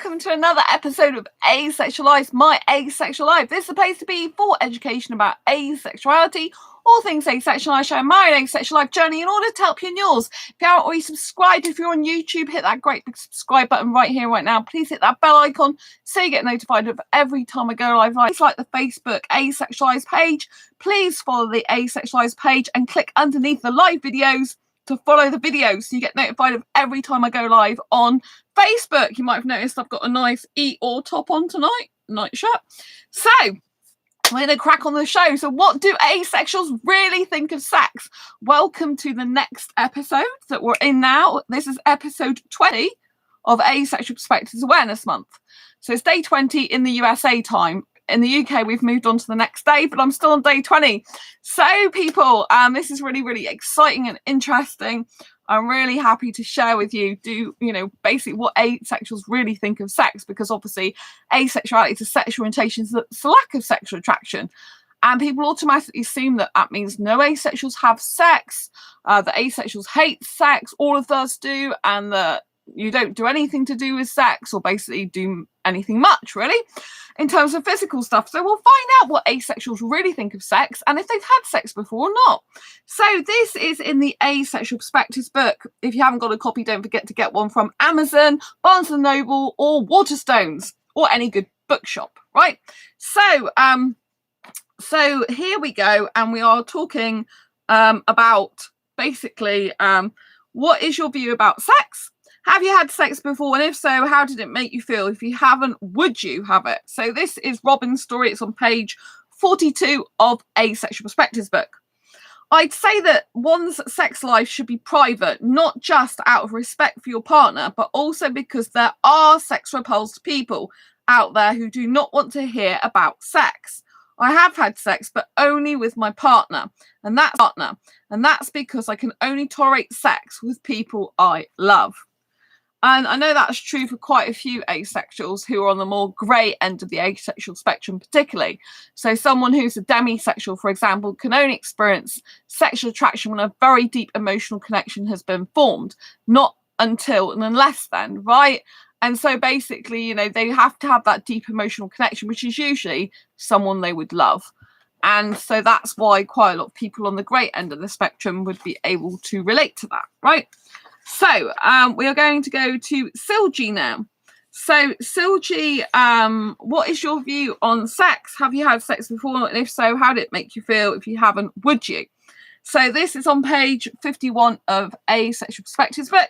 welcome to another episode of Asexualise, my asexual life. This is a place to be for education about asexuality, all things asexual. I share my asexual life journey in order to help you in yours. If you haven't already subscribed, if you're on YouTube, hit that great big subscribe button right here, right now. Please hit that bell icon so you get notified of every time I go live. Please like the Facebook Asexualise page. Please follow the Asexualise page and click underneath the live videos to follow the videos so you get notified of every time I go live on Facebook. You might have noticed I've got a nice Eeyore top on tonight, night shirt. So we're going to crack on the show. So what do asexuals really think of sex? Welcome to the next episode that we're in now. This is episode 20 of Asexual Perspectives Awareness Month. So it's day 20 in the USA time. In the UK, we've moved on to the next day, but I'm still on day 20. So people, this is really, really exciting and interesting. I'm really happy to share with you, basically what asexuals really think of sex, because obviously asexuality is a sexual orientation, it's a lack of sexual attraction. And people automatically assume that that means no asexuals have sex, that asexuals hate sex, all of us do, and that you don't do anything to do with sex or basically do anything much, really, in terms of physical stuff. So we'll find out what asexuals really think of sex and if they've had sex before or not. So this is in the Asexual Perspectives book. If you haven't got a copy, don't forget to get one from Amazon, Barnes & Noble or Waterstones or any good bookshop, right? So here we go, and we are talking about basically what is your view about sex? Have you had sex before? And if so, how did it make you feel? If you haven't, would you have it? So this is Robin's story. It's on page 42 of Asexual Perspectives book. I'd say that one's sex life should be private, not just out of respect for your partner, but also because there are sex repulsed people out there who do not want to hear about sex. I have had sex, but only with my partner, and that's because I can only tolerate sex with people I love. And I know that's true for quite a few asexuals who are on the more grey end of the asexual spectrum particularly. So someone who's a demisexual, for example, can only experience sexual attraction when a very deep emotional connection has been formed, not until and unless then, right? And so basically, they have to have that deep emotional connection, which is usually someone they would love. And so that's why quite a lot of people on the grey end of the spectrum would be able to relate to that, right? So we are going to go to Silji now. So Silji, what is your view on sex? Have you had sex before? And if so, how did it make you feel? If you haven't, would you? So this is on page 51 of Asexual Perspectives book.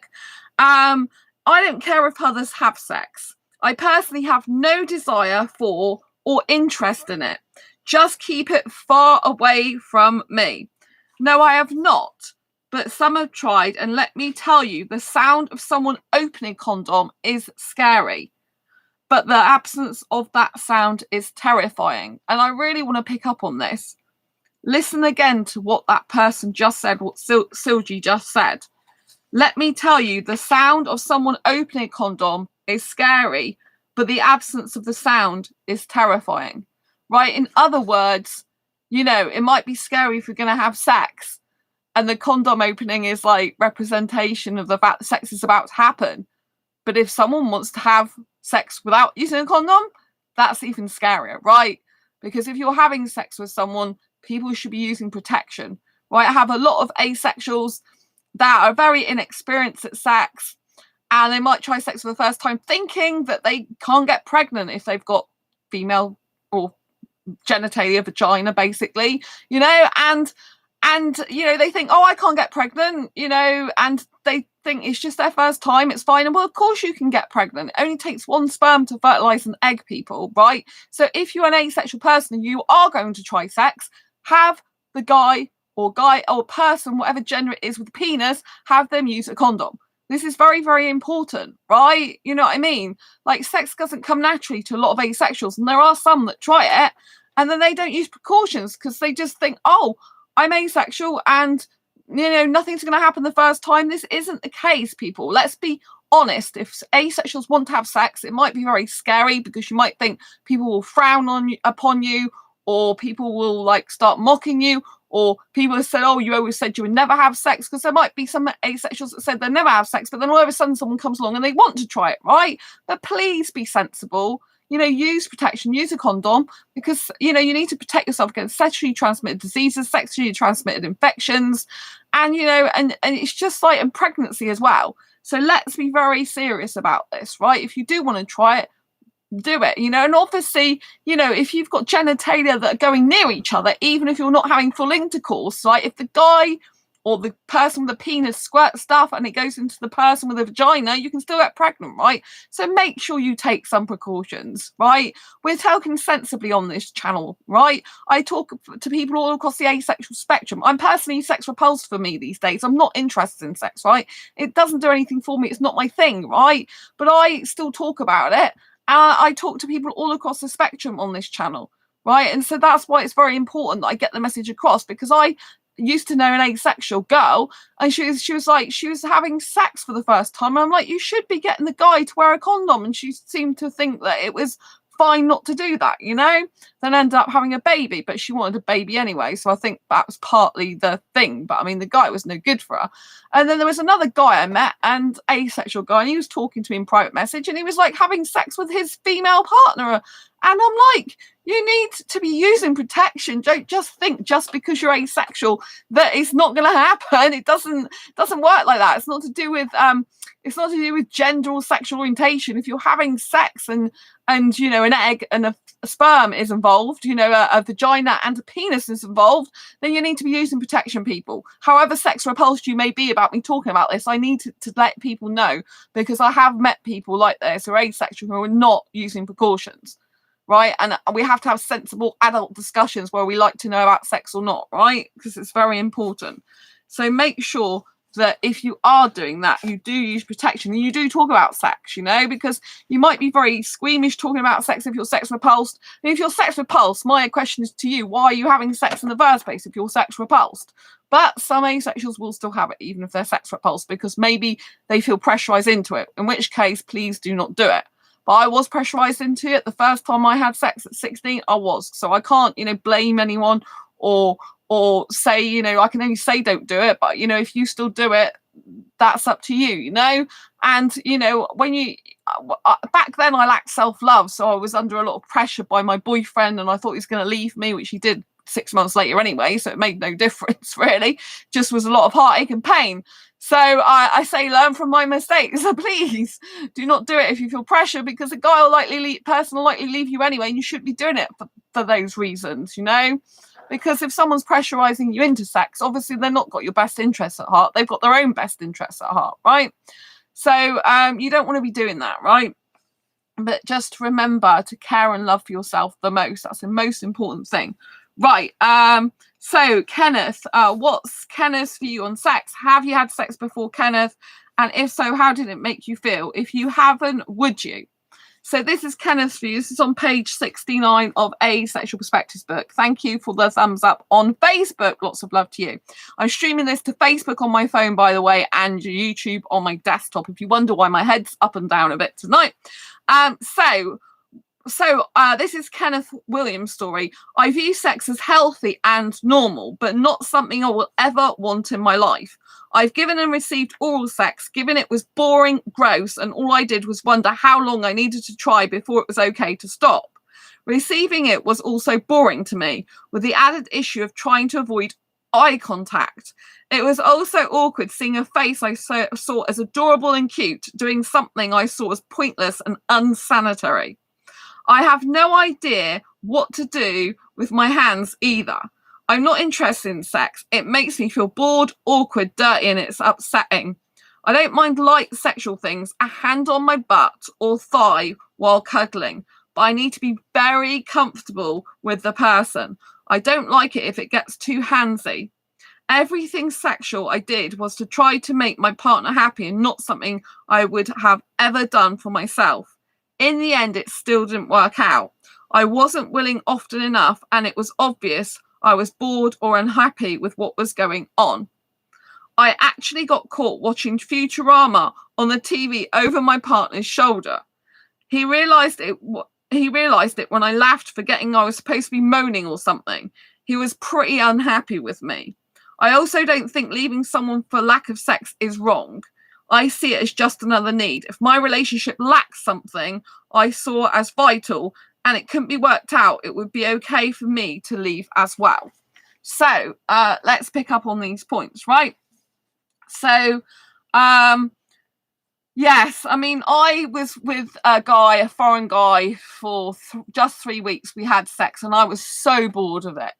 I don't care if others have sex. I personally have no desire for or interest in it. Just keep it far away from me. No, I have not. But some have tried, and let me tell you, the sound of someone opening a condom is scary. But the absence of that sound is terrifying. And I really want to pick up on this. Listen again to what that person just said, what Silji just said. Let me tell you, the sound of someone opening a condom is scary, but the absence of the sound is terrifying. Right? In other words, it might be scary if you're going to have sex, and the condom opening is like representation of the fact that sex is about to happen. But if someone wants to have sex without using a condom, that's even scarier, right? Because if you're having sex with someone, people should be using protection, right? I have a lot of asexuals that are very inexperienced at sex, and they might try sex for the first time thinking that they can't get pregnant if they've got female or genitalia, vagina, basically, and they think, oh, I can't get pregnant, and they think it's just their first time, it's fine. And well, of course you can get pregnant. It only takes one sperm to fertilize an egg, people, right? So if you're an asexual person and you are going to try sex, have the guy or person, whatever gender it is with a penis, have them use a condom. This is very, very important, right? You know what I mean? Like, sex doesn't come naturally to a lot of asexuals, and there are some that try it and then they don't use precautions because they just think, oh, I'm asexual and, nothing's going to happen the first time. This isn't the case, people. Let's be honest. If asexuals want to have sex, it might be very scary because you might think people will frown upon you, or people will start mocking you, or people have said, oh, you always said you would never have sex, because there might be some asexuals that said they never have sex, but then all of a sudden someone comes along and they want to try it, right? But please be sensible. Use protection, use a condom, because, you need to protect yourself against sexually transmitted diseases, sexually transmitted infections, and, and it's just like in pregnancy as well. So let's be very serious about this, right? If you do want to try it, do it, and obviously, if you've got genitalia that are going near each other, even if you're not having full intercourse, like if the guy or the person with the penis squirts stuff and it goes into the person with a vagina, you can still get pregnant, right? So make sure you take some precautions, right? We're talking sensibly on this channel, right? I talk to people all across the asexual spectrum. I'm personally sex repulsed for me these days. I'm not interested in sex, right? It doesn't do anything for me. It's not my thing, right? But I still talk about it. I talk to people all across the spectrum on this channel, right? And so that's why it's very important that I get the message across, because I used to know an asexual girl, and she was having sex for the first time, and I'm like, you should be getting the guy to wear a condom, and she seemed to think that it was fine not to do that, then ended up having a baby, but she wanted a baby anyway, so I think that was partly the thing. But I mean, the guy was no good for her. And then there was another guy I met, and asexual guy, and he was talking to me in private message, and he was like having sex with his female partner, and I'm like, you need to be using protection. Don't just think just because you're asexual that it's not going to happen. It doesn't work like that. It's not to do with gender or sexual orientation. If you're having sex and an egg and a sperm is involved, a vagina and a penis is involved, then you need to be using protection, people. However sex repulsed you may be about me talking about this, I need to let people know, because I have met people like this who are asexual who are not using precautions. Right, and we have to have sensible adult discussions where we like to know about sex or not, right? Because it's very important. So make sure that if you are doing that, you do use protection and you do talk about sex, because you might be very squeamish talking about sex if you're sex repulsed. And if you're sex repulsed, my question is to you, why are you having sex in the first place if you're sex repulsed? But some asexuals will still have it, even if they're sex repulsed, because maybe they feel pressurized into it, in which case, please do not do it. But I was pressurized into it. The first time I had sex at 16, I was. So I can't, blame anyone or say, I can only say don't do it. But, if you still do it, that's up to you, And, when back then I lacked self-love. So I was under a lot of pressure by my boyfriend, and I thought he was going to leave me, which he did 6 months later anyway. So it made no difference, really. Just was a lot of heartache and pain. So I say learn from my mistakes. So please do not do it if you feel pressure, because a guy will likely leave you anyway, and you shouldn't be doing it for those reasons, because if someone's pressurizing you into sex, obviously they're not got your best interests at heart. They've got their own best interests at heart, right? So you don't want to be doing that, right? But just remember to care and love for yourself the most. That's the most important thing. Right. So Kenneth, what's Kenneth's view on sex? Have you had sex before, Kenneth? And if so, how did it make you feel? If you haven't, would you? So this is Kenneth's view. This is on page 69 of Asexual Perspectives book. Thank you for the thumbs up on Facebook. Lots of love to you. I'm streaming this to Facebook on my phone, by the way, and YouTube on my desktop, if you wonder why my head's up and down a bit tonight. So this is Kenneth Williams' story. I view sex as healthy and normal, but not something I will ever want in my life. I've given and received oral sex, given it was boring, gross, and all I did was wonder how long I needed to try before it was okay to stop. Receiving it was also boring to me, with the added issue of trying to avoid eye contact. It was also awkward seeing a face I saw as adorable and cute doing something I saw as pointless and unsanitary. I have no idea what to do with my hands either. I'm not interested in sex. It makes me feel bored, awkward, dirty, and it's upsetting. I don't mind light sexual things, a hand on my butt or thigh while cuddling, but I need to be very comfortable with the person. I don't like it if it gets too handsy. Everything sexual I did was to try to make my partner happy and not something I would have ever done for myself. In the end, it still didn't work out. I wasn't willing often enough, and it was obvious I was bored or unhappy with what was going on. I actually got caught watching Futurama on the TV over my partner's shoulder. He realised it when I laughed, forgetting I was supposed to be moaning or something. he was pretty unhappy with me. I also don't think leaving someone for lack of sex is wrong. I see it as just another need. If my relationship lacks something I saw as vital and it couldn't be worked out, it would be okay for me to leave as well. So let's pick up on these points, right? So yes, I mean, I was with a foreign guy, for just 3 weeks. We had sex and I was so bored of it.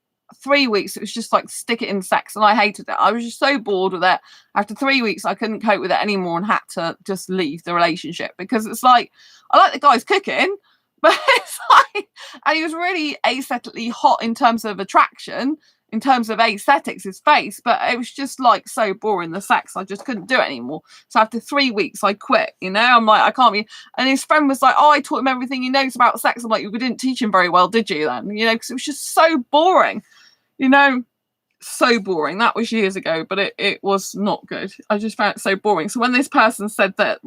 3 weeks, it was just like stick it in sex, and I hated it. I was just so bored with it. After 3 weeks, I couldn't cope with it anymore and had to just leave the relationship, because it's like, I like the guy's cooking, but it's like, and he was really aesthetically hot in terms of attraction, in terms of aesthetics, his face, but it was just like so boring, the sex. I just couldn't do it anymore. So after 3 weeks, I quit. You know, I'm like, I can't be. And his friend was like, oh, I taught him everything he knows about sex. I'm like, you didn't teach him very well, did you then? You know, because it was just so boring. You know, so boring. That was years ago, but it was not good. I just found it so boring. So when this person said that,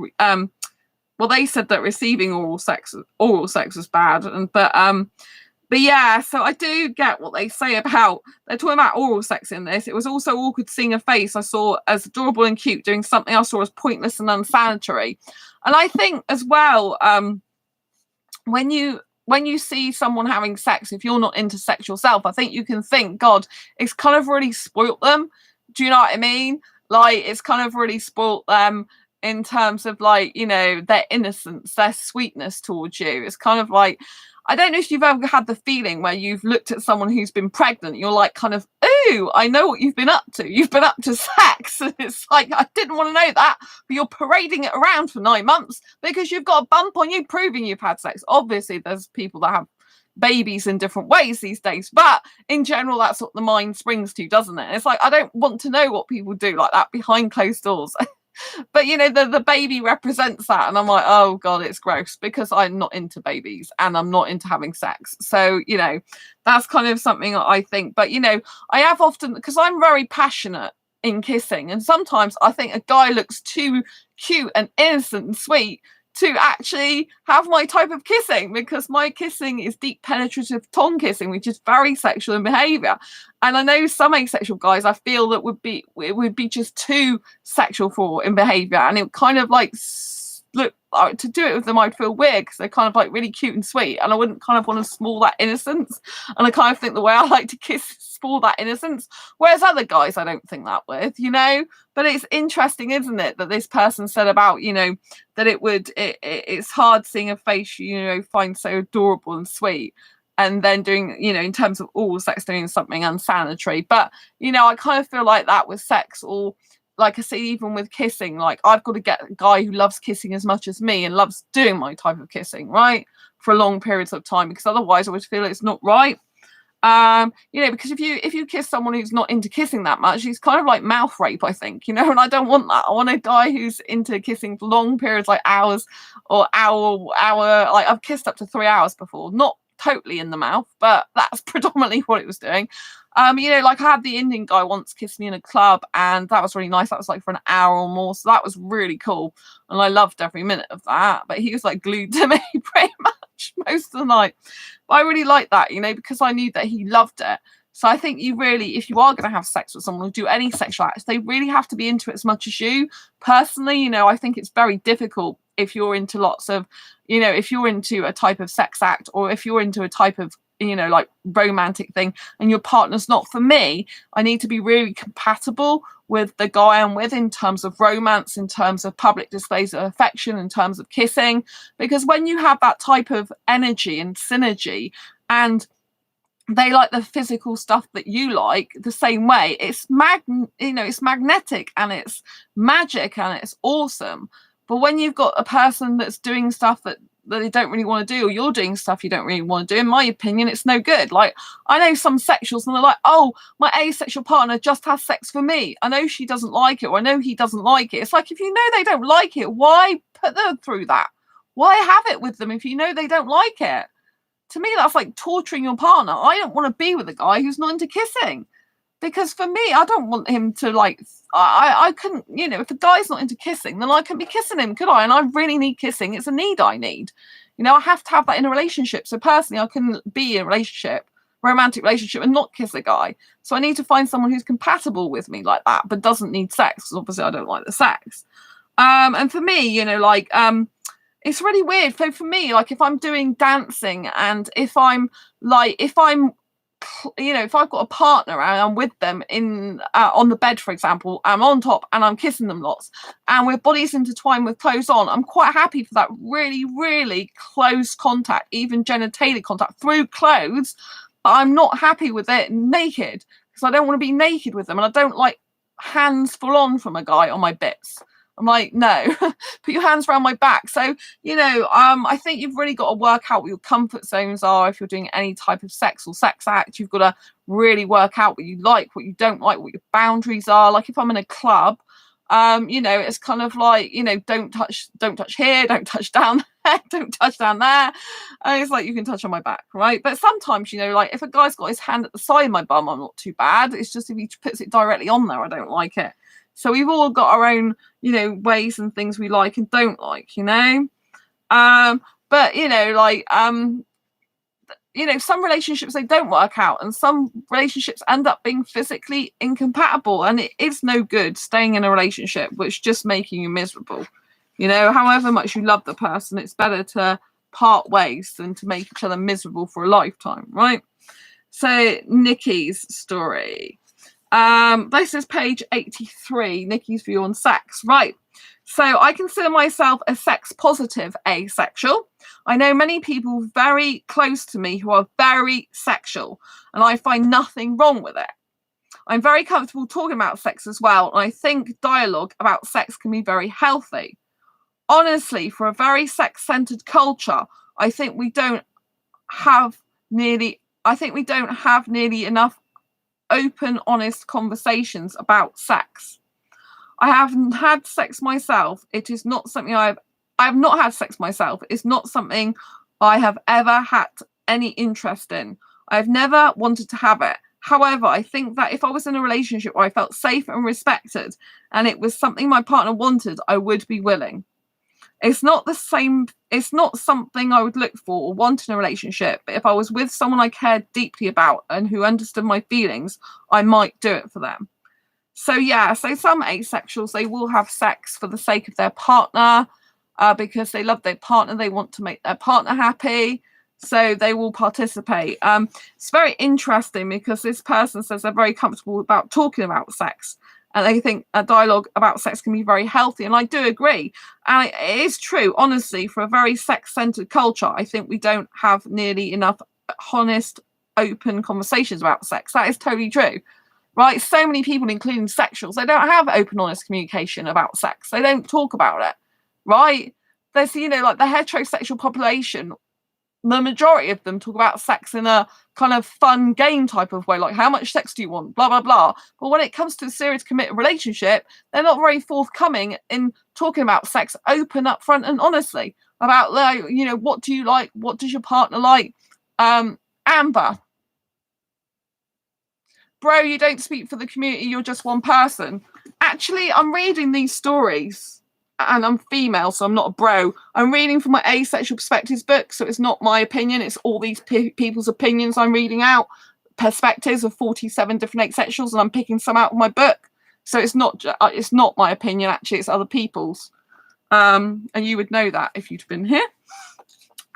well, they said that receiving oral sex was bad, but yeah, so I do get what they say about, they're talking about oral sex in this. It was also awkward seeing a face I saw as adorable and cute doing something I saw as pointless and unsanitary. And I think as well, when you see someone having sex, if you're not into sex yourself, I think you can think, God, it's kind of really spoilt them. Do you know what I mean? Like, it's kind of really spoilt them in terms of, like, you know, their innocence, their sweetness towards you. It's kind of like, I don't know if you've ever had the feeling where you've looked at someone who's been pregnant, you're like, kind of, ooh, I know what you've been up to. You've been up to sex. And it's like, I didn't want to know that, but you're parading it around for 9 months because you've got a bump on you proving you've had sex. Obviously, there's people that have babies in different ways these days, but in general, that's what the mind springs to, doesn't it? It's like, I don't want to know what people do like that behind closed doors. But, you know, the baby represents that. And I'm like, oh, God, it's gross, because I'm not into babies and I'm not into having sex. So, you know, that's kind of something I think. But, you know, I have often, because I'm very passionate in kissing. And sometimes I think a guy looks too cute and innocent and sweet to actually have my type of kissing, because my kissing is deep penetrative tongue kissing, which is very sexual in behavior. And I know some asexual guys, I feel that it would be just too sexual for in behavior, and it kind of like look to do it with them, I'd feel weird, because they're kind of like really cute and sweet, and I wouldn't kind of want to spoil that innocence. And I kind of think the way I like to kiss is spoil that innocence, whereas other guys I don't think that with, you know. But it's interesting, isn't it, that this person said about, you know, that it's hard seeing a face you know find so adorable and sweet, and then doing, you know, in terms of oral sex, doing something unsanitary. But, you know, I kind of feel like that with sex, or like I say, even with kissing, like I've got to get a guy who loves kissing as much as me and loves doing my type of kissing, right, for long periods of time, because otherwise I would feel it's not right. You know, because if you kiss someone who's not into kissing that much, it's kind of like mouth rape, I think, you know, and I don't want that. I want a guy who's into kissing for long periods, like hours or hour. Like I've kissed up to 3 hours before, not totally in the mouth, but that's predominantly what it was doing. You know, like I had the Indian guy once kiss me in a club, and that was really nice. That was like for an hour or more, so that was really cool, and I loved every minute of that. But he was like glued to me pretty much most of the night. But I really liked that, you know, because I knew that he loved it. So I think you really, if you are going to have sex with someone or do any sexual acts, they really have to be into it as much as you. Personally, you know, I think it's very difficult if you're into lots of, you know, if you're into a type of sex act, or if you're into a type of, you know, like romantic thing, and your partner's not. For me, I need to be really compatible with the guy I'm with in terms of romance, in terms of public displays of affection, in terms of kissing, because when you have that type of energy and synergy, and they like the physical stuff that you like the same way, it's it's magnetic and it's magic and it's awesome. But when you've got a person that's doing stuff that they don't really want to do, or you're doing stuff you don't really want to do, in my opinion, it's no good. Like, I know some sexuals and they're like, oh, my asexual partner just has sex for me. I know she doesn't like it, or I know he doesn't like it. It's like, if you know they don't like it, why put them through that? Why have it with them if you know they don't like it? To me, that's like torturing your partner. I don't want to be with a guy who's not into kissing. Because for me, I don't want him to, like, I couldn't, you know, if a guy's not into kissing, then I couldn't be kissing him, could I? And I really need kissing. It's a need I need. You know, I have to have that in a relationship. So personally, I couldn't be in a relationship romantic relationship and not kiss a guy. So I need to find someone who's compatible with me like that, but doesn't need sex, because obviously I don't like the sex. And for me, you know, like, it's really weird. So for me, like, if I'm doing dancing and if I'm, you know, if I've got a partner and I'm with them in on the bed, for example, I'm on top and I'm kissing them lots and with bodies intertwined with clothes on, I'm quite happy for that really, really close contact, even genitalia contact through clothes. But I'm not happy with it naked, because I don't want to be naked with them, and I don't like hands full on from a guy on my bits. I'm like, no, put your hands around my back. So, you know, I think you've really got to work out what your comfort zones are. If you're doing any type of sex or sex act, you've got to really work out what you like, what you don't like, what your boundaries are. Like if I'm in a club, you know, it's kind of like, you know, don't touch here, don't touch down there, don't touch down there. And it's like, you can touch on my back, right? But sometimes, you know, like if a guy's got his hand at the side of my bum, I'm not too bad. It's just if he puts it directly on there, I don't like it. So we've all got our own, you know, ways and things we like and don't like, you know. But you know, like, you know, some relationships, they don't work out, and some relationships end up being physically incompatible, and it is no good staying in a relationship which just making you miserable. You know, however much you love the person, it's better to part ways than to make each other miserable for a lifetime, right? So Nikki's story. This is page 83, Nikki's view on sex. Right. So I consider myself a sex positive asexual. I know many people very close to me who are very sexual, and I find nothing wrong with it. I'm very comfortable talking about sex as well, and I think dialogue about sex can be very healthy. Honestly, for a very sex-centered culture, I think we don't have nearly enough open, honest conversations about sex. I haven't had sex myself. It is not something I have not had sex myself. It's not something I have ever had any interest in. I've never wanted to have it. However, I think that if I was in a relationship where I felt safe and respected and it was something my partner wanted, I would be willing. It's not the same. It's not something I would look for or want in a relationship. But if I was with someone I cared deeply about and who understood my feelings, I might do it for them. So yeah, so some asexuals, they will have sex for the sake of their partner, because they love their partner. They want to make their partner happy. So they will participate. It's very interesting because this person says they're very comfortable about talking about sex. And they think a dialogue about sex can be very healthy. And I do agree. And it is true, honestly, for a very sex-centered culture, I think we don't have nearly enough honest, open conversations about sex. That is totally true, right? So many people, including sexuals, they don't have open, honest communication about sex. They don't talk about it, right? There's, you know, like the heterosexual population, the majority of them talk about sex in a kind of fun game type of way, like how much sex do you want, blah, blah, blah. But when it comes to a serious committed relationship, they're not very forthcoming in talking about sex open, upfront, and honestly about, like, you know, what do you like? What does your partner like? Amber, bro, you don't speak for the community. You're just one person. Actually, I'm reading these stories. And I'm female, so I'm not a bro. I'm reading from my Asexual Perspectives book, so it's not my opinion. It's all these people's opinions I'm reading out. Perspectives of 47 different asexuals, and I'm picking some out of my book. So it's not my opinion, actually. It's other people's. And you would know that if you'd been here.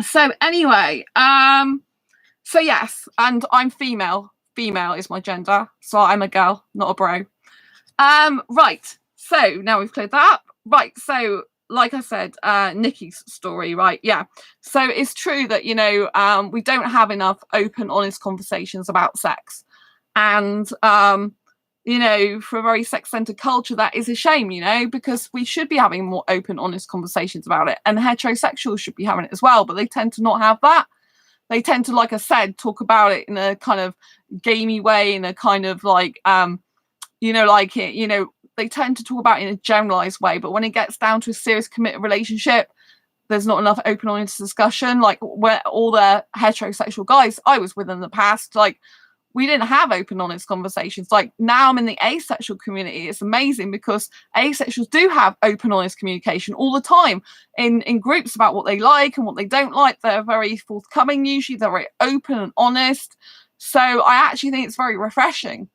So anyway, so yes, and I'm female. Female is my gender, so I'm a girl, not a bro. Right, so now we've cleared that up. Right, so like I said, Nikki's story, right? Yeah. So it's true that, you know, we don't have enough open, honest conversations about sex. And, you know, for a very sex-centered culture, that is a shame, you know, because we should be having more open, honest conversations about it. And heterosexuals should be having it as well, but they tend to not have that. They tend to, like I said, talk about it in a kind of gamey way, in a kind of like, you know, like it, you know, they tend to talk about it in a generalized way, but when it gets down to a serious committed relationship, there's not enough open, honest discussion. Like where all the heterosexual guys I was with in the past, like we didn't have open, honest conversations. Like now I'm in the asexual community. It's amazing because asexuals do have open, honest communication all the time in groups about what they like and what they don't like. They're very forthcoming usually. They're very open and honest. So I actually think it's very refreshing.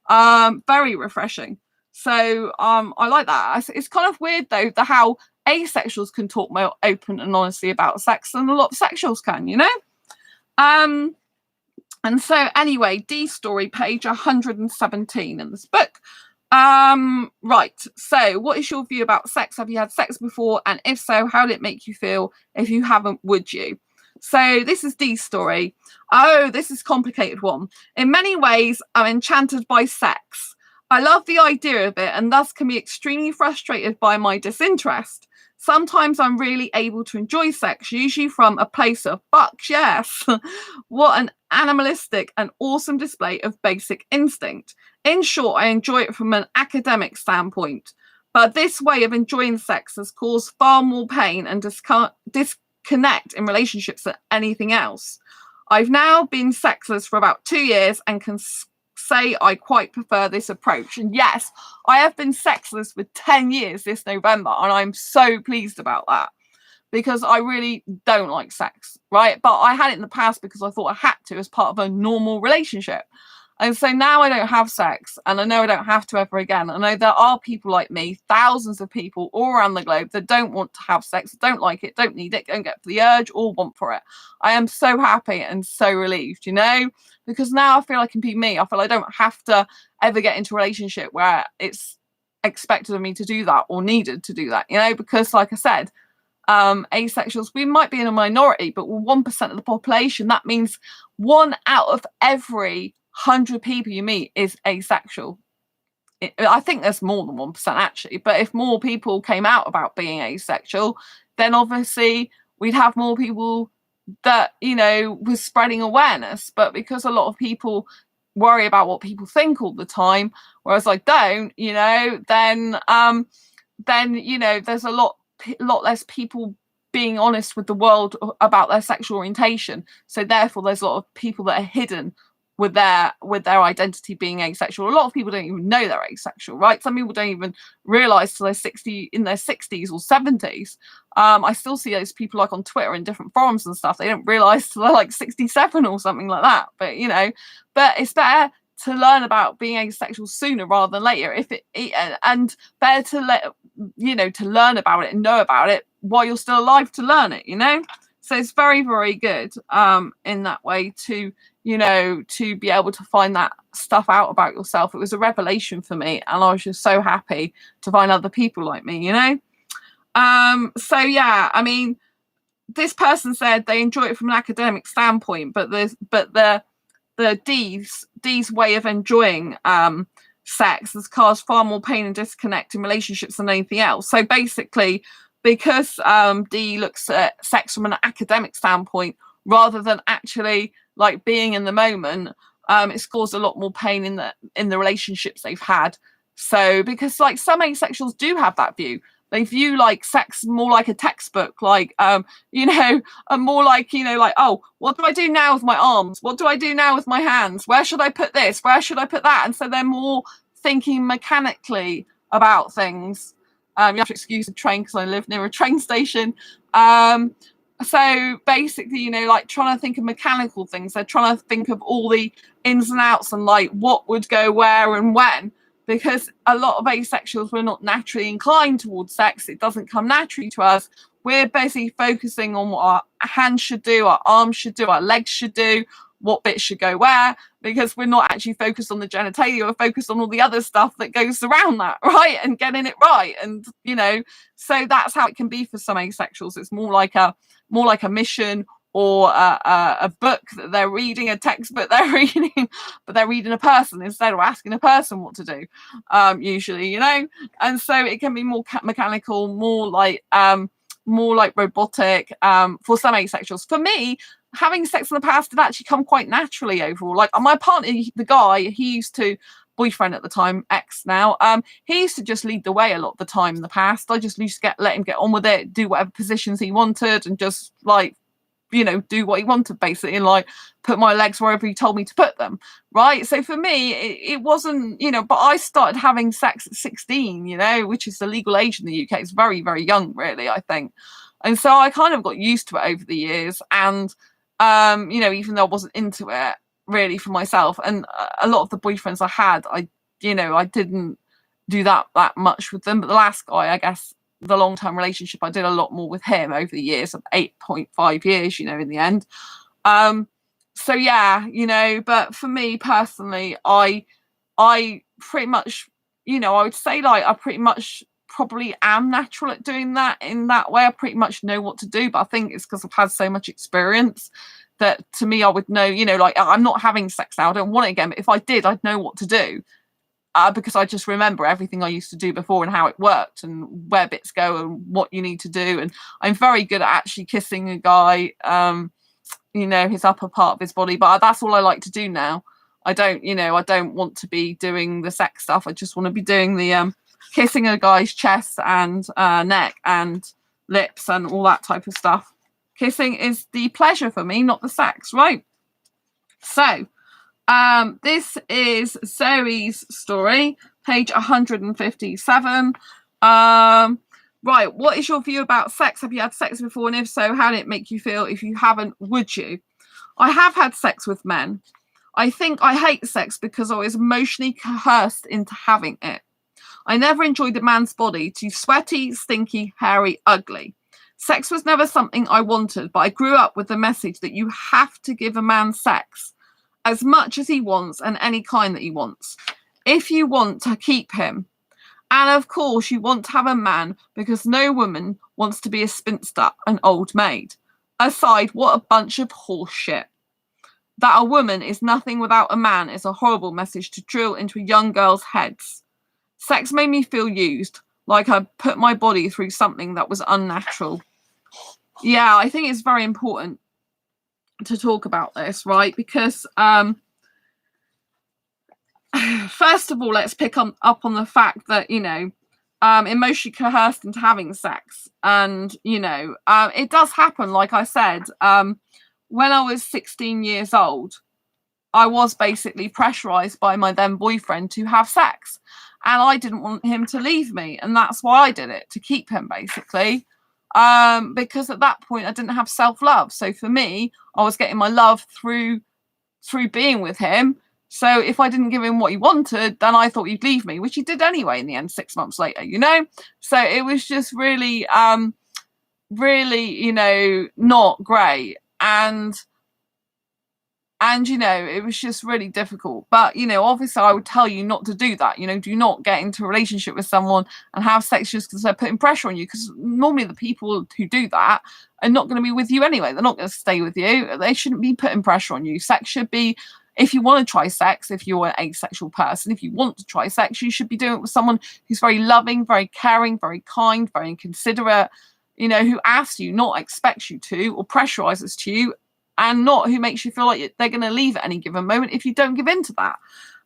Very refreshing. So I like that. It's kind of weird though, how asexuals can talk more open and honestly about sex than a lot of sexuals can, you know? And so anyway, D story, page 117 in this book. Right, so what is your view about sex? Have you had sex before? And if so, how did it make you feel? If you haven't, would you? So this is Dee's story. Oh, this is a complicated one. In many ways, I'm enchanted by sex. I love the idea of it and thus can be extremely frustrated by my disinterest. Sometimes I'm really able to enjoy sex, usually from a place of fuck yes. What an animalistic and awesome display of basic instinct. In short, I enjoy it from an academic standpoint. But this way of enjoying sex has caused far more pain and disconnect in relationships than anything else. I've now been sexless for about 2 years and can say I quite prefer this approach. And yes, I have been sexless for 10 years this November, and I'm so pleased about that because I really don't like sex, right? But I had it in the past because I thought I had to as part of a normal relationship. And so now I don't have sex, and I know I don't have to ever again. I know there are people like me, thousands of people all around the globe that don't want to have sex, don't like it, don't need it, don't get the urge or want for it. I am so happy and so relieved, you know, because now I feel I can be me. I feel I don't have to ever get into a relationship where it's expected of me to do that or needed to do that, you know, because like I said, asexuals, we might be in a minority, but we're 1% of the population. That means 1 out of every 100 people you meet is asexual. I think there's more than 1% actually, but if more people came out about being asexual, then obviously we'd have more people that, you know, was spreading awareness. But because a lot of people worry about what people think all the time, whereas I don't, you know, then you know, there's a lot less people being honest with the world about their sexual orientation. So therefore there's a lot of people that are hidden with their identity being asexual. A lot of people don't even know they're asexual, right? Some people don't even realize till they're 60, in their 60s or 70s. I still see those people like on Twitter in different forums and stuff. They don't realize till they're like 67 or something like that. But you know, but it's better to learn about being asexual sooner rather than later. And better to to learn about it and know about it while you're still alive to learn it, you know. So it's very, very good in that way to, you know, to be able to find that stuff out about yourself. It was a revelation for me, and I was just so happy to find other people like me, you know. So yeah, I mean, this person said they enjoy it from an academic standpoint, but the D's way of enjoying sex has caused far more pain and disconnect in relationships than anything else. So basically, because D looks at sex from an academic standpoint rather than actually like being in the moment, it's caused a lot more pain in the relationships they've had. So because like some asexuals do have that view. They view like sex more like a textbook, like you know, and more like, you know, like, oh, what do I do now with my arms? What do I do now with my hands? Where should I put this? Where should I put that? And so they're more thinking mechanically about things. You have to excuse the train because I live near a train station. So basically, you know, like trying to think of mechanical things. They're trying to think of all the ins and outs and like what would go where and when. Because a lot of asexuals, we're not naturally inclined towards sex. It doesn't come naturally to us. We're basically focusing on what our hands should do, our arms should do, our legs should do, what bits should go where, because we're not actually focused on the genitalia. We're focused on all the other stuff that goes around that, right? And getting it right. And, you know, so that's how it can be for some asexuals. It's more like a mission or a book that they're reading, a textbook they're reading, but they're reading a person instead of asking a person what to do, usually, you know. And so it can be more mechanical, more like robotic for some asexuals. For me, having sex in the past had actually come quite naturally overall. Like my partner, the guy, he used to, boyfriend at the time, ex now, he used to just lead the way a lot of the time in the past. I just used to let him get on with it, do whatever positions he wanted, and just like, you know, do what he wanted basically, and like put my legs wherever he told me to put them, right? So for me, it wasn't, you know, but I started having sex at 16, you know, which is the legal age in the UK. It's very, very young, really, I think. And so I kind of got used to it over the years. And, you know, even though I wasn't into it, really for myself. And a lot of the boyfriends I had, I didn't do that much with them. But the last guy, I guess, the long-term relationship, I did a lot more with him over the years, of 8.5 years, in the end. So yeah, but for me personally, I pretty much, I would say, like, I pretty much probably am natural at doing that in that way. I pretty much know what to do, but I think it's because I've had so much experience that, to me, I would know, like, I'm not having sex now, I don't want it again, but if I did, I'd know what to do. Because I just remember everything I used to do before and how it worked and where bits go and what you need to do. And I'm very good at actually kissing a guy, his upper part of his body, but that's all I like to do now. I don't want to be doing the sex stuff. I just want to be doing the kissing a guy's chest and neck and lips and all that type of stuff. Kissing is the pleasure for me, not the sex, right? So this is Zoe's story, page 157. Right, what is your view about sex? Have you had sex before? And if so, how did it make you feel? If you haven't, would you? I have had sex with men. I think I hate sex because I was emotionally coerced into having it. I never enjoyed a man's body, too sweaty, stinky, hairy, ugly. Sex was never something I wanted, but I grew up with the message that you have to give a man sex as much as he wants and any kind that he wants, if you want to keep him. And of course, you want to have a man because no woman wants to be a spinster, an old maid. Aside, what a bunch of horse shit. That a woman is nothing without a man is a horrible message to drill into young girls' heads. Sex made me feel used, like I put my body through something that was unnatural. Yeah, I think it's very important to talk about this, right? Because first of all, let's pick up on the fact that, emotionally coerced into having sex. And, it does happen. Like I said, when I was 16 years old, I was basically pressurized by my then boyfriend to have sex. And I didn't want him to leave me. And that's why I did it, to keep him, basically. Because at that point, I didn't have self-love. So for me, I was getting my love through being with him. So if I didn't give him what he wanted, then I thought he'd leave me, which he did anyway in the end, 6 months later, So it was just really, really, not great. And it was just really difficult. But, obviously I would tell you not to do that. Do not get into a relationship with someone and have sex just because they're putting pressure on you. Because normally the people who do that are not going to be with you anyway. They're not going to stay with you. They shouldn't be putting pressure on you. Sex should be, if you want to try sex, if you're an asexual person, if you want to try sex, you should be doing it with someone who's very loving, very caring, very kind, very considerate, who asks you, not expects you to, or pressurizes to you, and not who makes you feel like they're going to leave at any given moment if you don't give in to that.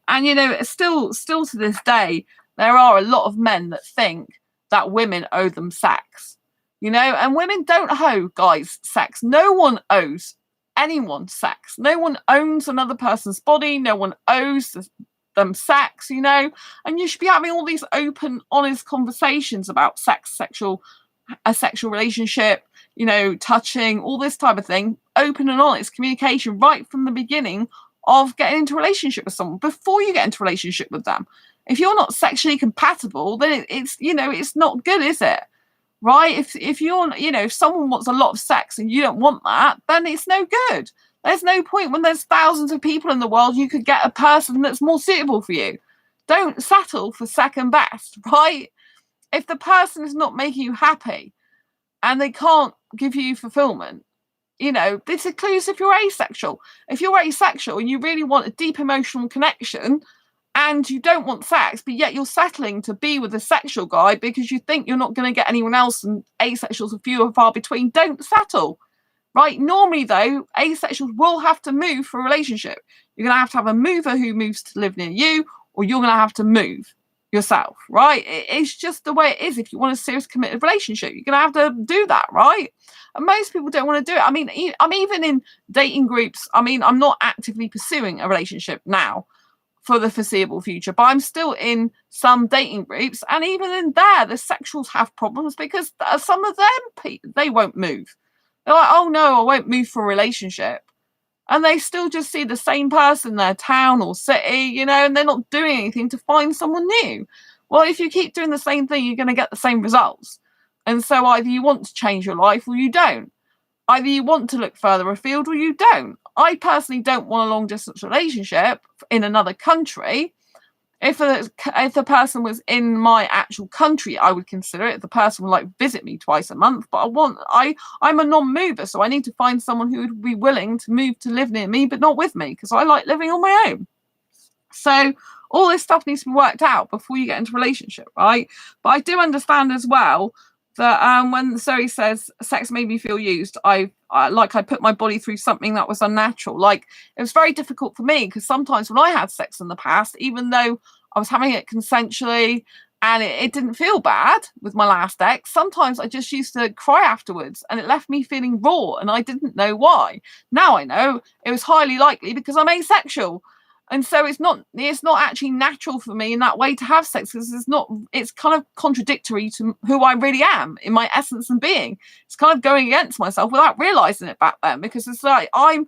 And, still to this day, there are a lot of men that think that women owe them sex, and women don't owe guys sex. No one owes anyone sex. No one owns another person's body. No one owes them sex, and you should be having all these open, honest conversations about sex, a sexual relationship, touching, all this type of thing, open and honest communication right from the beginning of getting into a relationship with someone, before you get into a relationship with them. If you're not sexually compatible, then it's not good, is it? Right? If you're, if someone wants a lot of sex and you don't want that, then it's no good. There's no point. When there's thousands of people in the world, you could get a person that's more suitable for you. Don't settle for second best, right? If the person is not making you happy and they can't give you fulfillment, this includes if you're asexual. If you're asexual and you really want a deep emotional connection and you don't want sex, but yet you're settling to be with a sexual guy because you think you're not going to get anyone else and asexuals are few and far between, don't settle, right? Normally, though, asexuals will have to move for a relationship. You're going to have a mover who moves to live near you, or you're going to have to move yourself, right? It's just the way it is. If you want a serious committed relationship, you're gonna have to do that, right? And most people don't want to do it. I mean, I'm even in dating groups. I mean, I'm not actively pursuing a relationship now for the foreseeable future, but I'm still in some dating groups, and even in there, the sexuals have problems because some of them, they won't move. They're like, oh no, I won't move for a relationship. and they still just see the same person in their town or city, you know, and they're not doing anything to find someone new. Well, if you keep doing the same thing, you're going to get the same results. And so either you want to change your life or you don't. Either you want to look further afield or you don't. I personally don't want a long distance relationship in another country. If the person was in my actual country, I would consider it. If the person would like visit me twice a month, but I'm a non-mover, so I need to find someone who would be willing to move to live near me, but not with me, because I like living on my own. So all this stuff needs to be worked out before you get into a relationship, right? But I do understand as well that when Zoe says sex made me feel used, I put my body through something that was unnatural. Like, it was very difficult for me, because sometimes when I had sex in the past, even though I was having it consensually and it didn't feel bad with my last ex, sometimes I just used to cry afterwards, and it left me feeling raw, and I didn't know why. Now I know it was highly likely because I'm asexual. And so it's not actually natural for me in that way to have sex, because it's kind of contradictory to who I really am in my essence and being. It's kind of going against myself without realizing it back then, because it's like I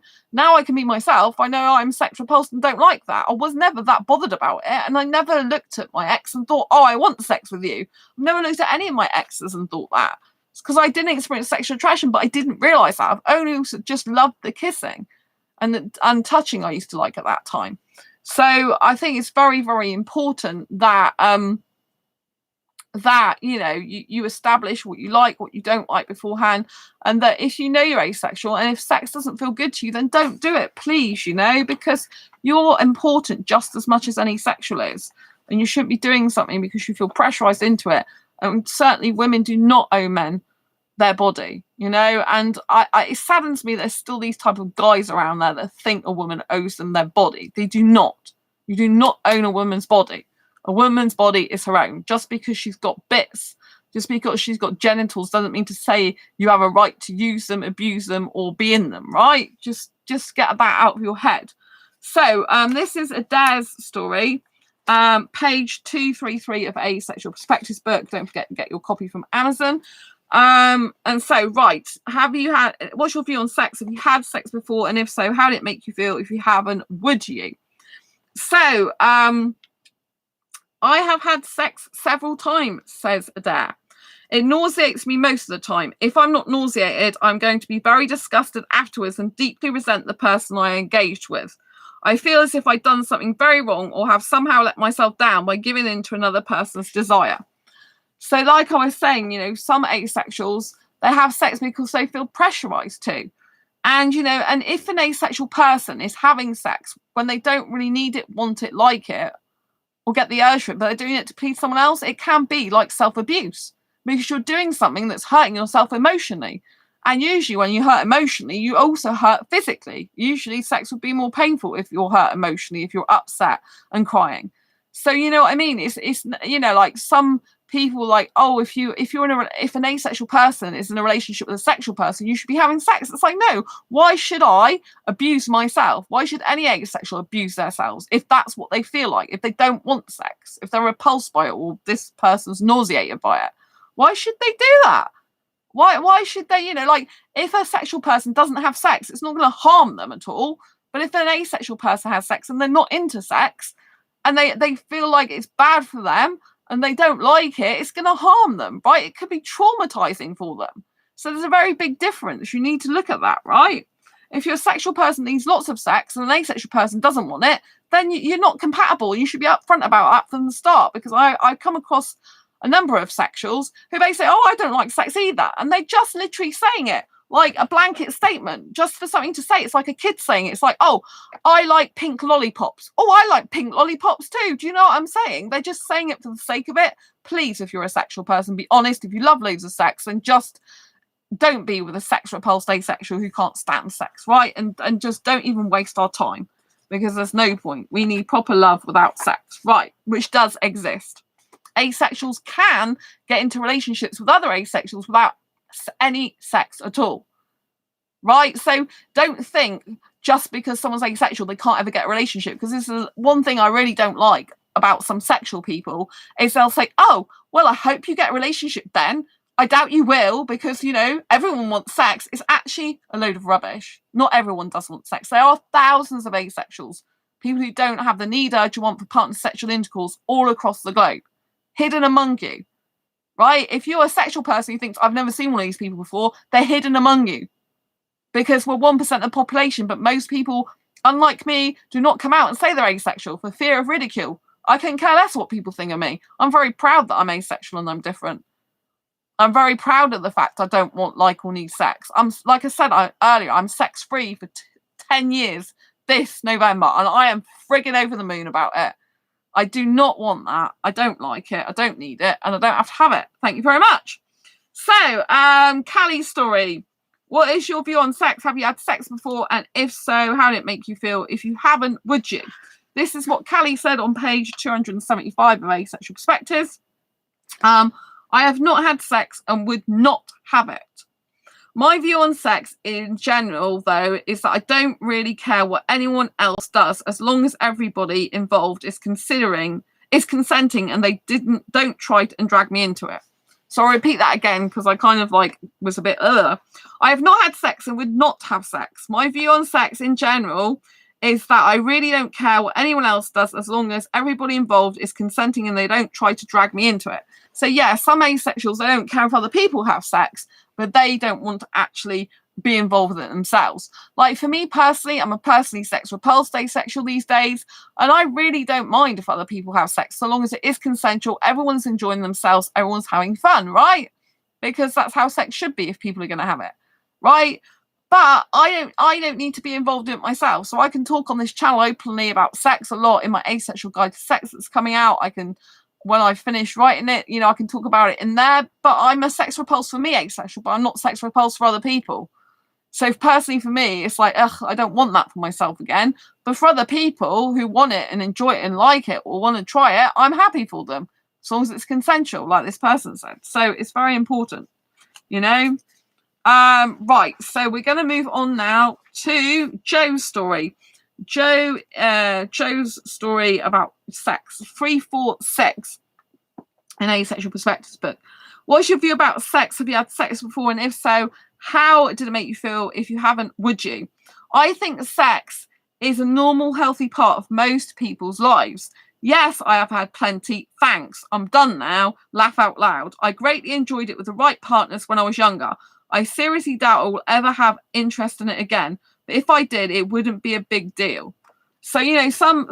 can be myself. I know I'm sex repulsed and don't like that. I was never that bothered about it, and I never looked at my ex and thought, oh, I want sex with you. I've never looked at any of my exes and thought that. It's because I didn't experience sexual attraction, but I didn't realize that. I've only just loved the kissing and touching I used to like at that time. So I think it's very, very important that you establish what you like, what you don't like beforehand, and that if you know you're asexual and if sex doesn't feel good to you, then don't do it, please, because you're important just as much as any sexual is, and you shouldn't be doing something because you feel pressurized into it. And certainly women do not owe men their body, and it saddens me there's still these type of guys around there that think a woman owes them their body. They do not. You do not own a woman's body. A woman's body is her own. Just because she's got bits, just because she's got genitals, doesn't mean to say you have a right to use them, abuse them, or be in them, right? Just get that out of your head. So this is Adair's story, page 233 of Asexual Perspectives book. Don't forget to get your copy from Amazon. And so, right, what's your view on sex? Have you had sex before? And if so, how did it make you feel? If you haven't, would you? So, I have had sex several times, says Adair. It nauseates me most of the time. If I'm not nauseated, I'm going to be very disgusted afterwards and deeply resent the person I engaged with. I feel as if I'd done something very wrong or have somehow let myself down by giving in to another person's desire. So like I was saying, some asexuals, they have sex because they feel pressurized to. And, and if an asexual person is having sex when they don't really need it, want it, like it, or get the urge for it, but they're doing it to please someone else, it can be like self-abuse, because you're doing something that's hurting yourself emotionally. And usually when you hurt emotionally, you also hurt physically. Usually sex would be more painful if you're hurt emotionally, if you're upset and crying. So, you know what I mean? It's like some people like, oh, if an asexual person is in a relationship with a sexual person, you should be having sex. It's like, no, why should I abuse myself? Why should any asexual abuse themselves if that's what they feel like, if they don't want sex, if they're repulsed by it, or this person's nauseated by it? Why should they do that? Why should they, if a sexual person doesn't have sex, it's not going to harm them at all. But if an asexual person has sex and they're not into sex and they feel like it's bad for them, and they don't like it, it's going to harm them, right? It could be traumatizing for them. So there's a very big difference. You need to look at that, right? If you're a sexual person that needs lots of sex and an asexual person doesn't want it, then you're not compatible. You should be upfront about that from the start, because I've come across a number of sexuals who they say, oh, I don't like sex either. And they're just literally saying it like a blanket statement, just for something to say. It's like a kid saying it. It's like, oh, I like pink lollipops. Oh, I like pink lollipops too. Do you know what I'm saying? They're just saying it for the sake of it. Please, if you're a sexual person, be honest. If you love loads of sex, then just don't be with a sex repulsed asexual who can't stand sex, right? And just don't even waste our time, because there's no point. We need proper love without sex, right? Which does exist. Asexuals can get into relationships with other asexuals without any sex at all, right? So don't think just because someone's asexual they can't ever get a relationship, because this is one thing I really don't like about some sexual people, is they'll say, oh, well, I hope you get a relationship then. I doubt you will, because, you know, everyone wants sex. It's actually a load of rubbish. Not everyone does want sex. There are thousands of asexuals, people who don't have the need, urge, or want for partner sexual intercourse all across the globe, hidden among you, right? If you're a sexual person who thinks, I've never seen one of these people before, they're hidden among you, because we're 1% of the population. But most people, unlike me, do not come out and say they're asexual for fear of ridicule. I couldn't care less what people think of me. I'm very proud that I'm asexual and I'm different. I'm very proud of the fact I don't want, like, or need sex. I'm, like I said earlier, I'm sex free for 10 years this November, and I am frigging over the moon about it. I do not want that. I don't like it. I don't need it, and I don't have to have it. Thank you very much. So, Callie's story. What is your view on sex? Have you had sex before? And if so, how did it make you feel? If you haven't, would you? This is what Callie said on page 275 of Asexual Perspectives. I have not had sex and would not have it. My view on sex in general, though, is that I don't really care what anyone else does, as long as everybody involved is consenting, and they don't try and drag me into it. So I'll repeat that again, because I kind of was a bit I have not had sex and would not have sex. My view on sex in general is that I really don't care what anyone else does, as long as everybody involved is consenting and they don't try to drag me into it. So yeah, some asexuals, they don't care if other people have sex, but they don't want to actually be involved with it themselves. Like, for me personally, I'm a personally sex repulsed asexual these days, and I really don't mind if other people have sex, so long as it is consensual, everyone's enjoying themselves, everyone's having fun, right? Because that's how sex should be if people are going to have it, right? But I don't need to be involved in it myself. So I can talk on this channel openly about sex a lot in my Asexual Guide to Sex that's coming out. I can, when I finish writing it, you know, I can talk about it in there. But I'm a sex repulsed for me asexual, but I'm not sex repulsed for other people. So personally for me, it's like, ugh, I don't want that for myself again. But for other people who want it and enjoy it and like it or want to try it, I'm happy for them, as long as it's consensual, like this person said. So it's very important, you know. Right, so we're going to move on now to Joe's story. Joe's story about sex. 346 in Asexual Perspectives book. What's your view about sex? Have you had sex before? And if so, how did it make you feel? If you haven't, would you? I think sex is a normal, healthy part of most people's lives. Yes, I have had plenty. Thanks. I'm done now. Laugh out loud. I greatly enjoyed it with the right partners when I was younger. I seriously doubt I will ever have interest in it again. But if I did, it wouldn't be a big deal. So, you know, some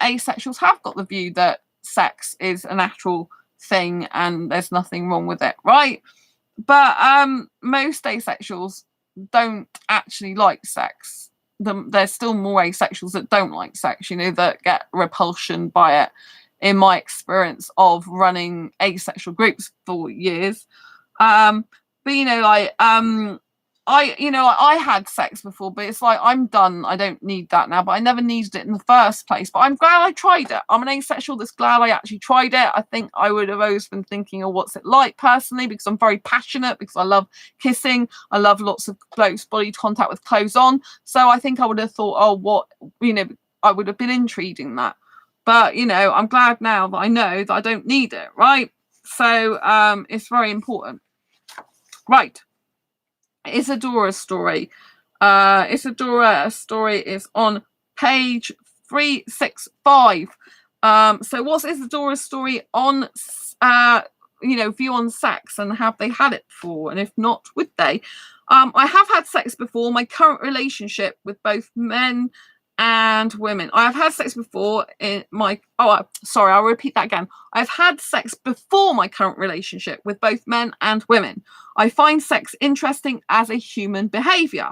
asexuals have got the view that sex is a natural thing and there's nothing wrong with it, right? But most asexuals don't actually like sex. There's still more asexuals that don't like sex, you know, that get repulsion by it, in my experience of running asexual groups for years. But, you know, like, I had sex before, but it's like, I'm done. I don't need that now, but I never needed it in the first place. But I'm glad I tried it. I'm an asexual that's glad I actually tried it. I think I would have always been thinking, oh, what's it like personally? Because I'm very passionate, because I love kissing. I love lots of close body contact with clothes on. So I think I would have thought, oh, what, you know, I would have been intrigued in that. But, you know, I'm glad now that I know that I don't need it, right? So it's very important. Right. Isadora's story. Isadora's story is on page 365. So what's Isadora's story on, you know, view on sex, and have they had it before? And if not, would they? I have had sex before. My current relationship with both men and women. I have had sex before in my... Oh, sorry, I'll repeat that again. I've had sex before my current relationship with both men and women. I find sex interesting as a human behaviour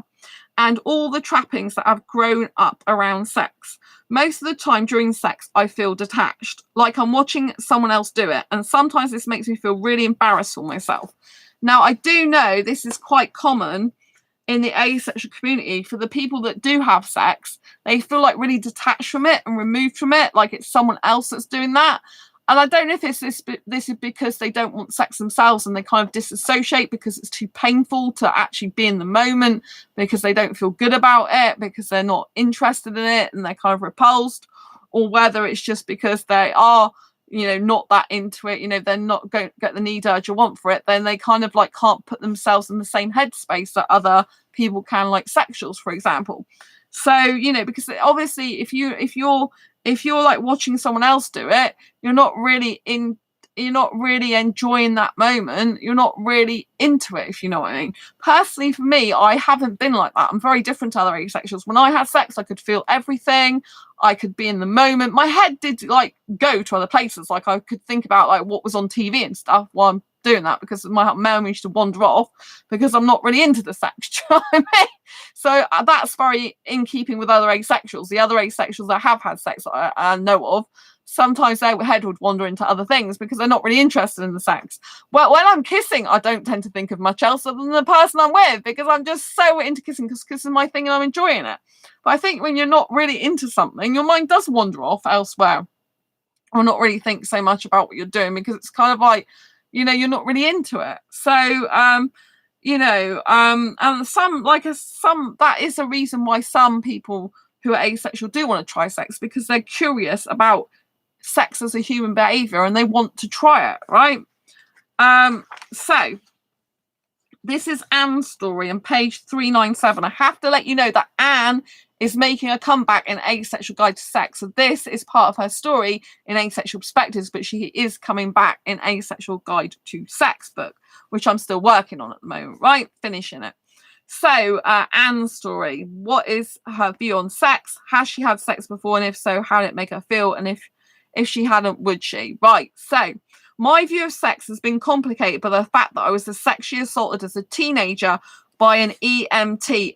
and all the trappings that have grown up around sex. Most of the time during sex, I feel detached, like I'm watching someone else do it. And sometimes this makes me feel really embarrassed for myself. Now, I do know this is quite common in the asexual community. For the people that do have sex, they feel like really detached from it and removed from it, like it's someone else that's doing that. And I don't know if this is because they don't want sex themselves and they kind of disassociate because it's too painful to actually be in the moment, because they don't feel good about it, because they're not interested in it and they're kind of repulsed, or whether it's just because they are not that into it, they're not going to get the need, urge, or want for it, then they kind of like can't put themselves in the same headspace that other people can, like sexuals, for example. So, because obviously if you're like watching someone else do it, you're not really enjoying that moment. You're not really into it, if you know what I mean. Personally, for me, I haven't been like that. I'm very different to other asexuals. When I had sex, I could feel everything. I could be in the moment. My head did like go to other places. Like I could think about like what was on TV and stuff while I'm doing that, because my memory used to wander off because I'm not really into the sex. Do you know what I mean? So that's very in keeping with other asexuals. The other asexuals that have had sex that I know of, sometimes their head would wander into other things because they're not really interested in the sex. Well, when I'm kissing, I don't tend to think of much else other than the person I'm with, because I'm just so into kissing, because kissing is my thing and I'm enjoying it. But I think when you're not really into something, your mind does wander off elsewhere, or not really think so much about what you're doing, because it's kind of like, you're not really into it. So, and that is a reason why some people who are asexual do want to try sex, because they're curious about sex as a human behavior and they want to try it, right? So this is Anne's story on page 397. I have to let you know that Anne is making a comeback in Asexual Guide to Sex. So this is part of her story in Asexual Perspectives, but she is coming back in Asexual Guide to Sex book, which I'm still working on at the moment, right? Finishing it. So Anne's story. What is her view on sex? Has she had sex before? And if so, how did it make her feel? And if she hadn't, would she? Right. So my view of sex has been complicated by the fact that I was sexually assaulted as a teenager by an EMT,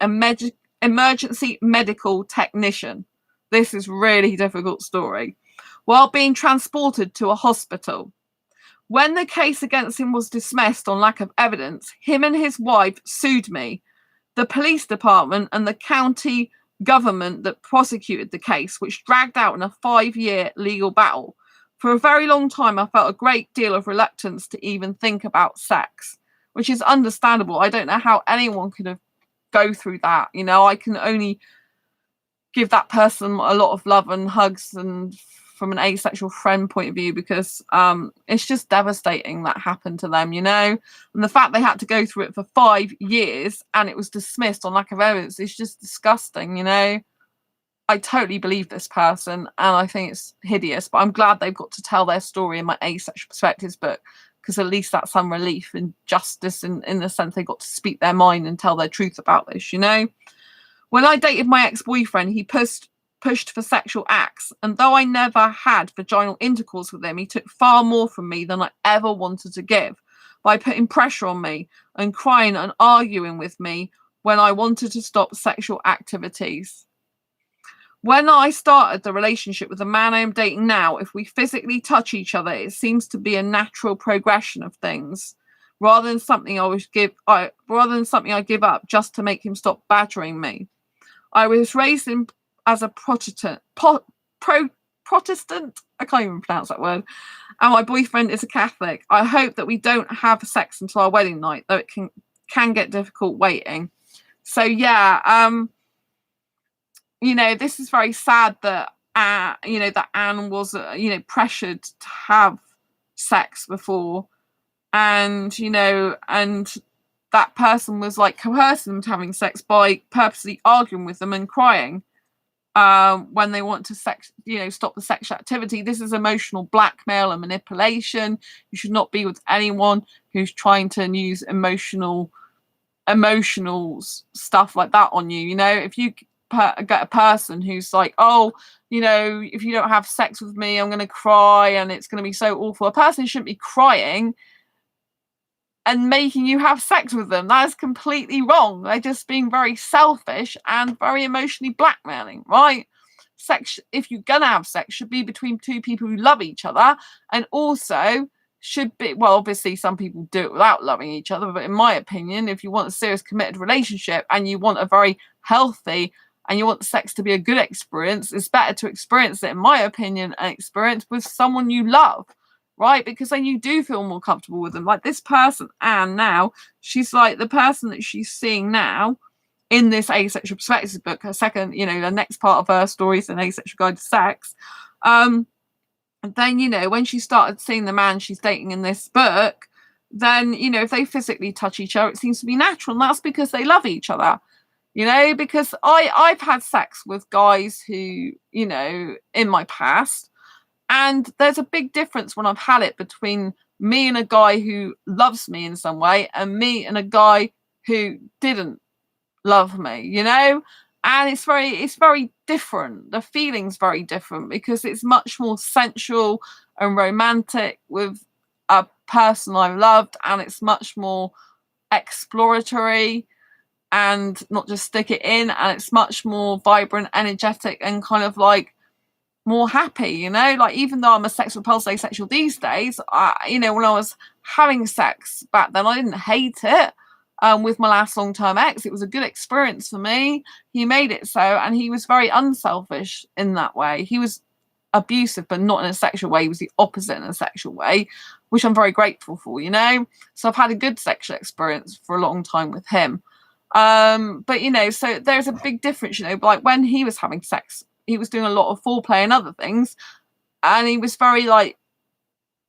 emergency medical technician. This is really difficult story. While being transported to a hospital. When the case against him was dismissed on lack of evidence, him and his wife sued me, the police department, and the county government that prosecuted the case, which dragged out in a 5-year legal battle. For a very long time, I felt a great deal of reluctance to even think about sex, which is understandable. I don't know how anyone could have go through that. I can only give that person a lot of love and hugs, and from an asexual friend point of view, because it's just devastating that happened to them, and the fact they had to go through it for 5 years and it was dismissed on lack of evidence is just disgusting. I totally believe this person and I think it's hideous, but I'm glad they've got to tell their story in my Asexual Perspectives book, because at least that's some relief and justice in the sense they got to speak their mind and tell their truth about this. When I dated my ex-boyfriend, he pushed for sexual acts, and though I never had vaginal intercourse with him, he took far more from me than I ever wanted to give, by putting pressure on me and crying and arguing with me when I wanted to stop sexual activities. When I started the relationship with the man I am dating now, if we physically touch each other, it seems to be a natural progression of things, rather than something I give up just to make him stop badgering me. I was raised as a Protestant. I can't even pronounce that word. And my boyfriend is a Catholic. I hope that we don't have sex until our wedding night, though it can get difficult waiting. So yeah, this is very sad that that Anne was pressured to have sex before, and and that person was like coercing them to having sex by purposely arguing with them and crying when they want to stop the sexual activity. This is emotional blackmail and manipulation. You should not be with anyone who's trying to use emotional stuff like that on you. If you get a person who's like, oh, if you don't have sex with me, I'm going to cry and it's going to be so awful. A person shouldn't be crying and making you have sex with them. That is completely wrong. They're just being very selfish and very emotionally blackmailing, right? Sex, if you're gonna have sex, should be between two people who love each other, and also should be, well, obviously some people do it without loving each other, but in my opinion, if you want a serious committed relationship and you want a very healthy and you want sex to be a good experience, it's better to experience it, in my opinion, an experience with someone you love. Right, because then you do feel more comfortable with them. Like this person, Anne, now, she's like the person that she's seeing now in this Asexual Perspectives book. Her second, the next part of her story is an Asexual Guide to Sex. And then, you know, when she started seeing the man she's dating in this book, then, you know, if they physically touch each other, it seems to be natural. And that's because they love each other, you know, because I've had sex with guys who, you know, in my past. And there's a big difference when I've had it between me and a guy who loves me in some way and me and a guy who didn't love me, you know? And it's very different. The feeling's very different because it's much more sensual and romantic with a person I loved, and it's much more exploratory and not just stick it in, and it's much more vibrant, energetic, and kind of like more happy, you know? Like, even though I'm a sex repulsed asexual these days, you know, when I was having sex back then, I didn't hate it. With my last long-term ex, it was a good experience for me. He made it so, and he was very unselfish in that way. He was abusive, but not in a sexual way. He was the opposite in a sexual way, which I'm very grateful for, you know? So I've had a good sexual experience for a long time with him. But, you know, so there's a big difference, you know, like when he was having sex, he was doing a lot of foreplay and other things, and he was very, like,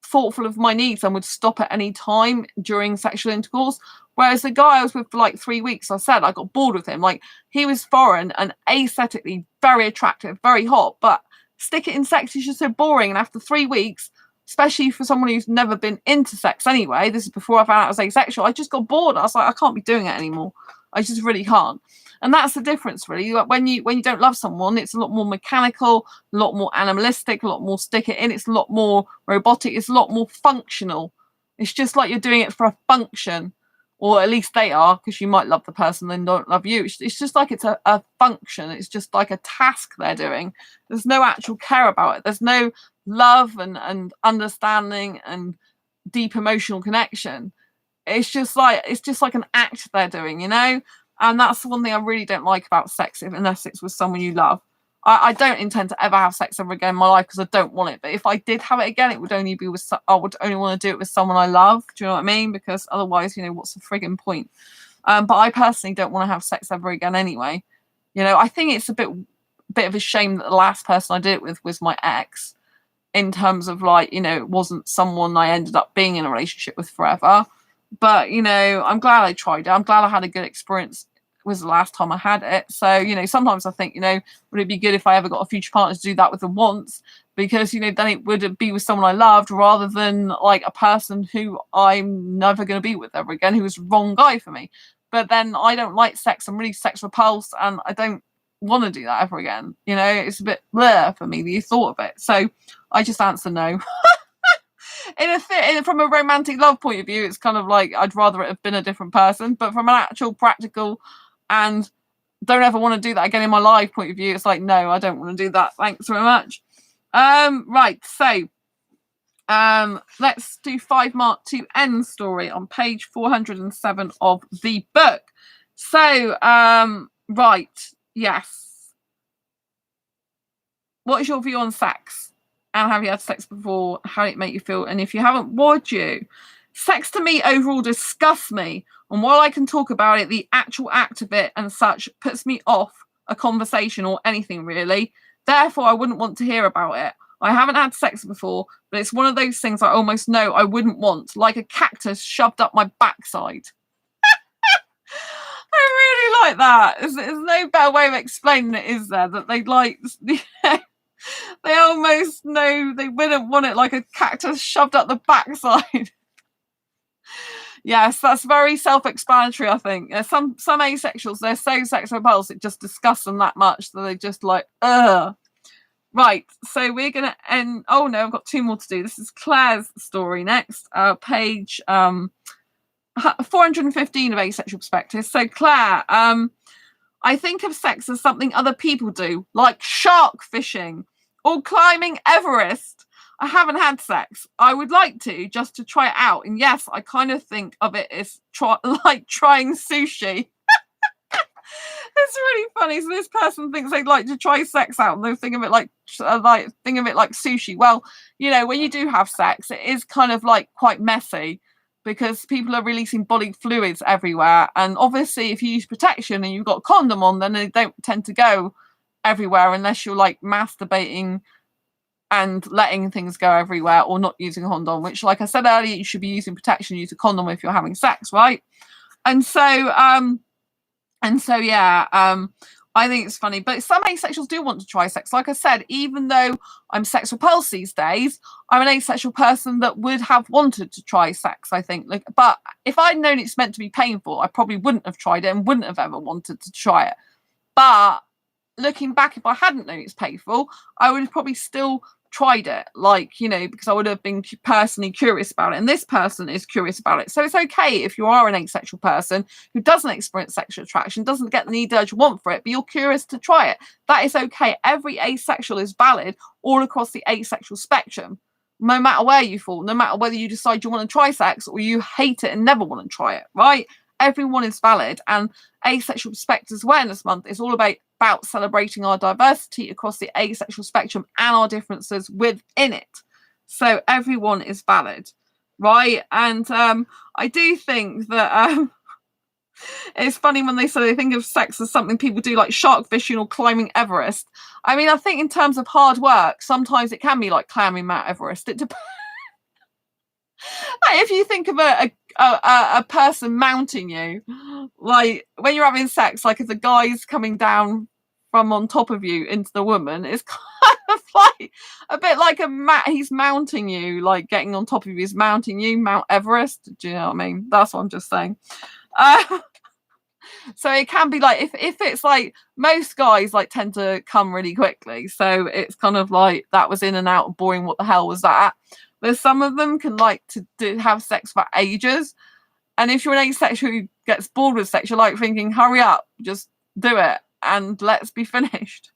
thoughtful of my needs and would stop at any time during sexual intercourse. Whereas the guy I was with for like 3 weeks, I said I got bored with him. Like, he was foreign and aesthetically very attractive, very hot, but stick it in sex is just so boring. And after 3 weeks, especially for someone who's never been into sex anyway, this is before I found out I was asexual, I just got bored. I was like, I can't be doing it anymore. I just really can't. And that's the difference, really. Like, when you don't love someone, it's a lot more mechanical, a lot more animalistic, a lot more stick it in. It's a lot more robotic. It's a lot more functional. It's just like you're doing it for a function, or at least they are, because you might love the person and don't love you. It's just like it's a function. It's just like a task they're doing. There's no actual care about it. There's no love and understanding and deep emotional connection. It's just like an act they're doing, you know? And that's the one thing I really don't like about sex, unless it's with someone you love. I don't intend to ever have sex ever again in my life because I don't want it. But if I did have it again, it would only be with, I would only want to do it with someone I love. Do you know what I mean? Because otherwise, you know, what's the frigging point? But I personally don't want to have sex ever again anyway. You know, I think it's a bit of a shame that the last person I did it with was my ex, in terms of, like, you know, it wasn't someone I ended up being in a relationship with forever. But, you know, I'm glad I tried it. I'm glad I had a good experience. It was the last time I had it. So, you know, sometimes I think, you know, would it be good if I ever got a future partner to do that with them once? Because, you know, then it would be with someone I loved rather than like a person who I'm never going to be with ever again, who was the wrong guy for me. But then I don't like sex. I'm really sex repulsed, and I don't want to do that ever again. You know, it's a bit blur for me, the thought of it. So I just answer no. From a romantic love point of view, it's kind of like I'd rather it have been a different person. But from an actual practical and don't ever want to do that again in my life point of view, it's like, no, I don't want to do that. Thanks very much. Right, so let's do 5 mark to end story on page 407 of the book. So right, yes. What is your view on sex? And have you had sex before? How did it make you feel? And if you haven't, would you? Sex to me overall disgusts me. And while I can talk about it, the actual act of it and such puts me off a conversation or anything really. Therefore, I wouldn't want to hear about it. I haven't had sex before, but it's one of those things I almost know I wouldn't want, like a cactus shoved up my backside. I really like that. There's no better way of explaining it, is there? That they like... They almost know they wouldn't want it like a cactus shoved up the backside. Yes, that's very self-explanatory, I think. Some asexuals, they're so sex repulsed, it just disgusts them that much that they just like, ugh. Right, so we're going to end... Oh, no, I've got 2 more to do. This is Claire's story next. Page 415 of Asexual Perspectives. So, Claire, I think of sex as something other people do, like shark fishing or climbing Everest. I haven't had sex. I would like to, just to try it out. And yes, I kind of think of it as like trying sushi. It's really funny. So this person thinks they'd like to try sex out, and they think of it like sushi. Well, you know, when you do have sex, it is kind of like quite messy because people are releasing bodily fluids everywhere. And obviously, if you use protection and you've got a condom on, then they don't tend to go everywhere unless you're like masturbating and letting things go everywhere, or not using a condom, which, like I said earlier, you should be using protection, use a condom if you're having sex, right? And so yeah, I think it's funny, but some asexuals do want to try sex. Like I said, even though I'm sex repulsed these days, I'm an asexual person that would have wanted to try sex, I think. Like, but if I'd known it's meant to be painful, I probably wouldn't have tried it and wouldn't have ever wanted to try it. But looking back, if I hadn't known it's painful, I would have probably still tried it, like, you know, because I would have been personally curious about it, and this person is curious about it. So it's okay if you are an asexual person who doesn't experience sexual attraction, doesn't get the need, urge, want for it, but you're curious to try it. That is okay. Every asexual is valid all across the asexual spectrum, no matter where you fall, no matter whether you decide you want to try sex or you hate it and never want to try it, right? Everyone is valid. And Asexual Perspectives Awareness Month is all about celebrating our diversity across the asexual spectrum and our differences within it. So everyone is valid, right? And I do think that it's funny when they say they think of sex as something people do, like shark fishing or climbing Everest. I mean, I think in terms of hard work, sometimes it can be like climbing Mount Everest. It depends. Like if you think of a person mounting you, like when you're having sex, like if the guy's coming down from on top of you into the woman, it's kind of like a bit like he's mounting you, like getting on top of you is mounting you, Mount Everest. Do you know what I mean? That's what I'm just saying. So it can be like if it's like most guys like tend to come really quickly, so it's kind of like that was in and out, boring. What the hell was that? But some of them can like to have sex for ages, and if you're an asexual who gets bored with sex, you're like thinking, hurry up, just do it and let's be finished.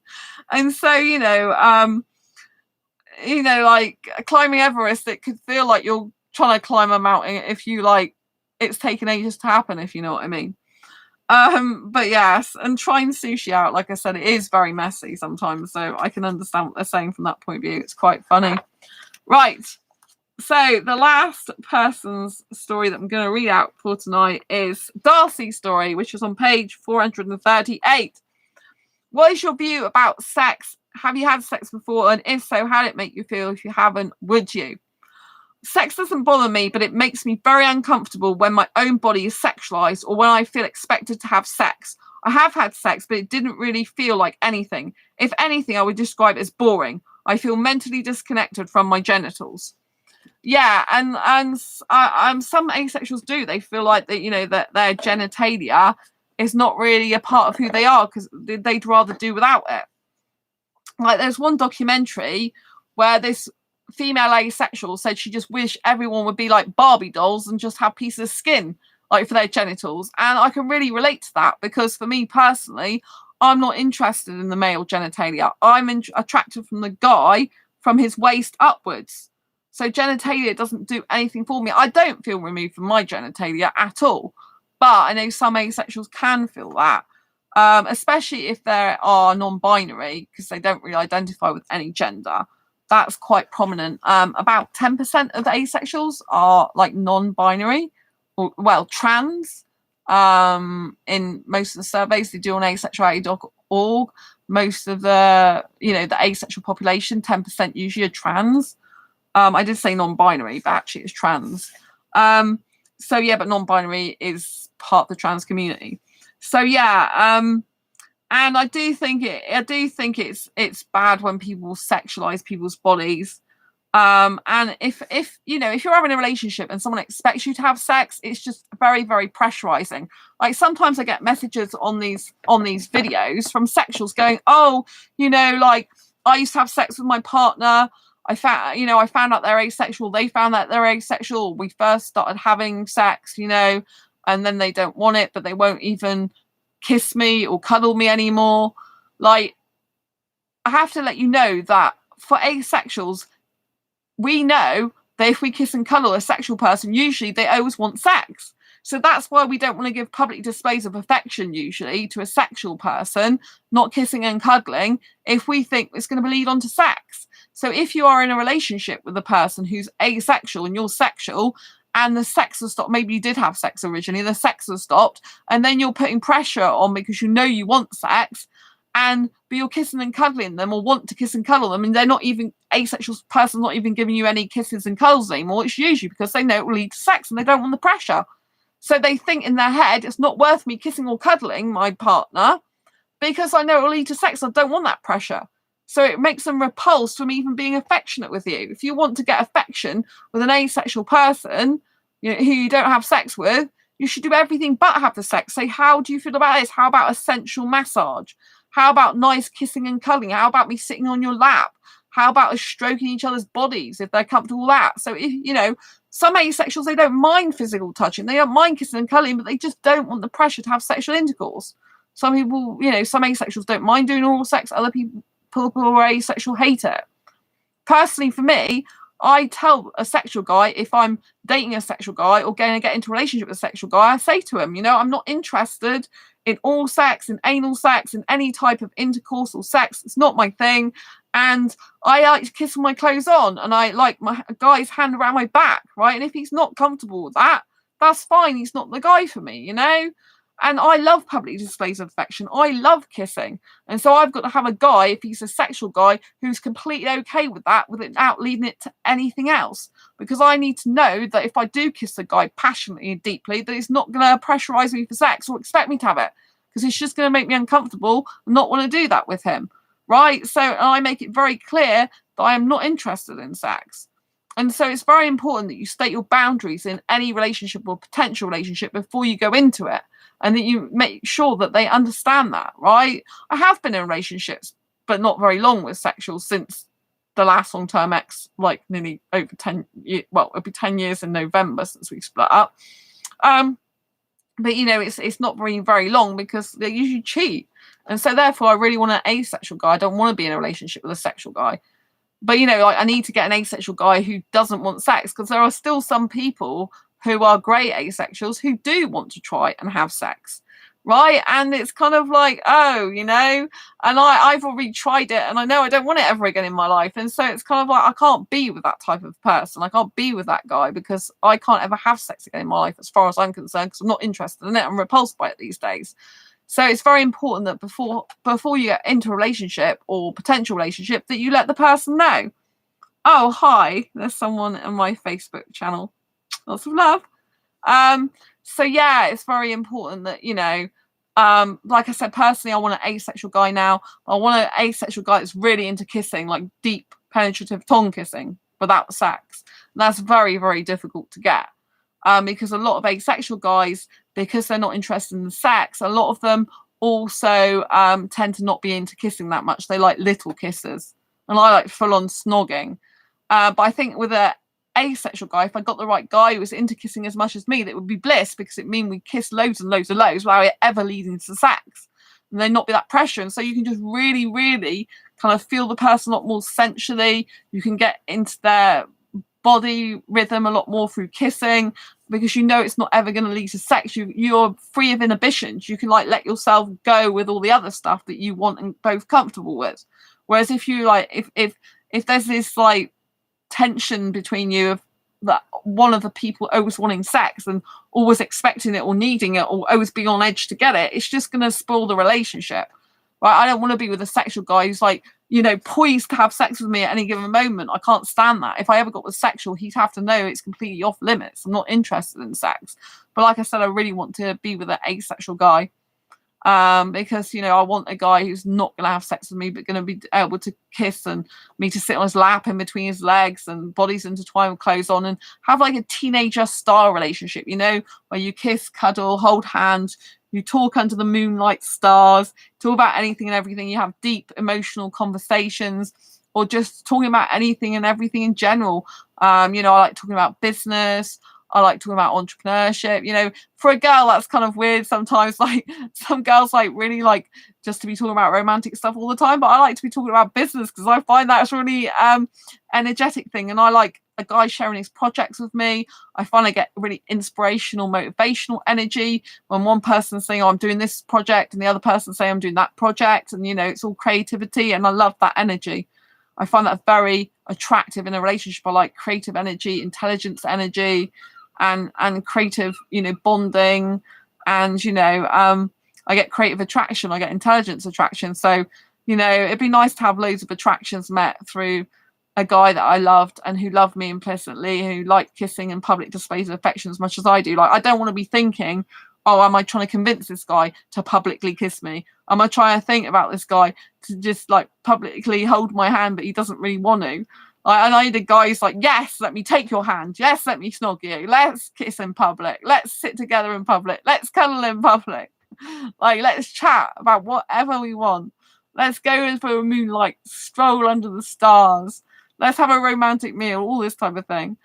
And so like climbing Everest, it could feel like you're trying to climb a mountain if you like it's taken ages to happen, if you know what I mean. But yes, and trying sushi out, like I said, it is very messy sometimes, so I can understand what they're saying from that point of view. It's quite funny. Right, so the last person's story that I'm going to read out for tonight is Darcy's story, which is on page 438. What is your view about sex? Have you had sex before, and if so, how did it make you feel? If you haven't, would you? Sex doesn't bother me, but it makes me very uncomfortable when my own body is sexualized or when I feel expected to have sex. I have had sex, but it didn't really feel like anything. If anything, I would describe it as boring. I feel mentally disconnected from my genitals. Yeah, and some asexuals do. They feel like that, that their genitalia is not really a part of who they are because they'd rather do without it. Like there's one documentary where this female asexual said she just wished everyone would be like Barbie dolls and just have pieces of skin like for their genitals. And I can really relate to that because for me personally, I'm not interested in the male genitalia. I'm attracted from the guy from his waist upwards. So genitalia doesn't do anything for me. I don't feel removed from my genitalia at all. But I know some asexuals can feel that, especially if they are non-binary because they don't really identify with any gender. That's quite prominent. About 10% of the asexuals are like non-binary, or well, trans. In most of the surveys they do on asexuality.org, most of the the asexual population, 10% usually are trans. I did say non-binary, but actually it's trans. So yeah, but non-binary is part of the trans community. So yeah, and I do think it's bad when people sexualize people's bodies. And if you're having a relationship and someone expects you to have sex, it's just very, very pressurizing. Like sometimes I get messages on these videos from sexuals going, oh, like I used to have sex with my partner. I found out they're asexual. They found out they're asexual. We first started having sex, and then they don't want it, but they won't even kiss me or cuddle me anymore. Like, I have to let you know that for asexuals, we know that if we kiss and cuddle a sexual person, usually they always want sex. So that's why we don't want to give public displays of affection usually to a sexual person, not kissing and cuddling, if we think it's going to lead on to sex. So if you are in a relationship with a person who's asexual and you're sexual and the sex has stopped, maybe you did have sex originally, the sex has stopped, and then you're putting pressure on because you want sex, but you're kissing and cuddling them, or want to kiss and cuddle them, and they're not even, asexual person's not even giving you any kisses and cuddles anymore. It's usually because they know it will lead to sex and they don't want the pressure. So they think in their head, it's not worth me kissing or cuddling my partner because I know it will lead to sex. I don't want that pressure. So it makes them repulsed from even being affectionate with you. If you want to get affection with an asexual person, who you don't have sex with, you should do everything but have the sex. Say, how do you feel about this? How about a sensual massage? How about nice kissing and cuddling? How about me sitting on your lap? How about us stroking each other's bodies if they're comfortable with that? So, some asexuals, they don't mind physical touching. They don't mind kissing and cuddling, but they just don't want the pressure to have sexual intercourse. Some people, some asexuals don't mind doing oral sex. Other people who are asexual hate it. Personally, for me, I tell a sexual guy, if I'm dating a sexual guy or going to get into a relationship with a sexual guy, I say to him, I'm not interested in oral sex, in anal sex, in any type of intercourse or sex. It's not my thing. And I like to kiss with my clothes on, and I like my guy's hand around my back, right? And if he's not comfortable with that, that's fine. He's not the guy for me, And I love public displays of affection. I love kissing. And so I've got to have a guy, if he's a sexual guy, who's completely okay with that without leading it to anything else. Because I need to know that if I do kiss a guy passionately and deeply, that it's not going to pressurize me for sex or expect me to have it. Because it's just going to make me uncomfortable and not want to do that with him. Right? So I make it very clear that I am not interested in sex. And so it's very important that you state your boundaries in any relationship or potential relationship before you go into it. And that you make sure that they understand that, right? I have been in relationships, but not very long with sexuals since the last long-term ex, like nearly over 10 years. Well, it'll be 10 years in November since we split up. But, it's not very long because they usually cheat. And so therefore, I really want an asexual guy. I don't want to be in a relationship with a sexual guy. But, I need to get an asexual guy who doesn't want sex, because there are still some people who are great asexuals who do want to try and have sex, right? And it's kind of like, and I've already tried it, and I know I don't want it ever again in my life. And so it's kind of like, I can't be with that type of person. I can't be with that guy because I can't ever have sex again in my life, as far as I'm concerned, because I'm not interested in it. I'm repulsed by it these days. So it's very important that before you get into a relationship or potential relationship, that you let the person know. Oh, hi, there's someone on my Facebook channel. Lots of love. So yeah, it's very important that, like I said, personally, I want an asexual guy now. I want an asexual guy that's really into kissing, like deep, penetrative tongue kissing without sex. And that's very, very difficult to get. Because a lot of asexual guys, because they're not interested in sex, a lot of them also tend to not be into kissing that much. They like little kisses. And I like full-on snogging. But I think with a asexual guy, if I got the right guy who was into kissing as much as me, that would be bliss, because it mean we kiss loads and loads and loads without it ever leading to sex, and then not be that pressure. And so you can just really, really kind of feel the person a lot more sensually. You can get into their body rhythm a lot more through kissing, because it's not ever going to lead to sex. You're free of inhibitions. You can like let yourself go with all the other stuff that you want and both comfortable with. Whereas if you like, if there's this like tension between you of that one of the people always wanting sex and always expecting it or needing it or always being on edge to get it, it's just going to spoil the relationship, right? I don't want to be with a sexual guy who's like, poised to have sex with me at any given moment. I can't stand that. If I ever got with sexual, he'd have to know it's completely off limits. I'm not interested in sex. But like I said, I really want to be with an asexual guy. Because I want a guy who's not going to have sex with me, but going to be able to kiss and me to sit on his lap in between his legs and bodies intertwined with clothes on, and have like a teenager style relationship, where you kiss, cuddle, hold hands, you talk under the moonlight stars, talk about anything and everything. You have deep emotional conversations, or just talking about anything and everything in general. I like talking about business. I like talking about entrepreneurship. For a girl, that's kind of weird sometimes. Like some girls like really like just to be talking about romantic stuff all the time, but I like to be talking about business because I find that's really energetic thing. And I like a guy sharing his projects with me. I find I get really inspirational, motivational energy when one person's saying, oh, I'm doing this project, and the other person saying I'm doing that project, and it's all creativity, and I love that energy. I find that very attractive in a relationship. I like creative energy, intelligence energy, and creative, bonding, and I get creative attraction, I get intelligence attraction. So, you know, it'd be nice to have loads of attractions met through a guy that I loved and who loved me implicitly, who liked kissing and public displays of affection as much as I do. Like, I don't want to be thinking, oh, am I trying to convince this guy to publicly kiss me? Am I trying to think about this guy to just like publicly hold my hand, but he doesn't really want to? And I need a guy who's like, yes, let me take your hand. Yes, let me snog you. Let's kiss in public. Let's sit together in public. Let's cuddle in public. Like, let's chat about whatever we want. Let's go for a moonlight stroll under the stars. Let's have a romantic meal, all this type of thing.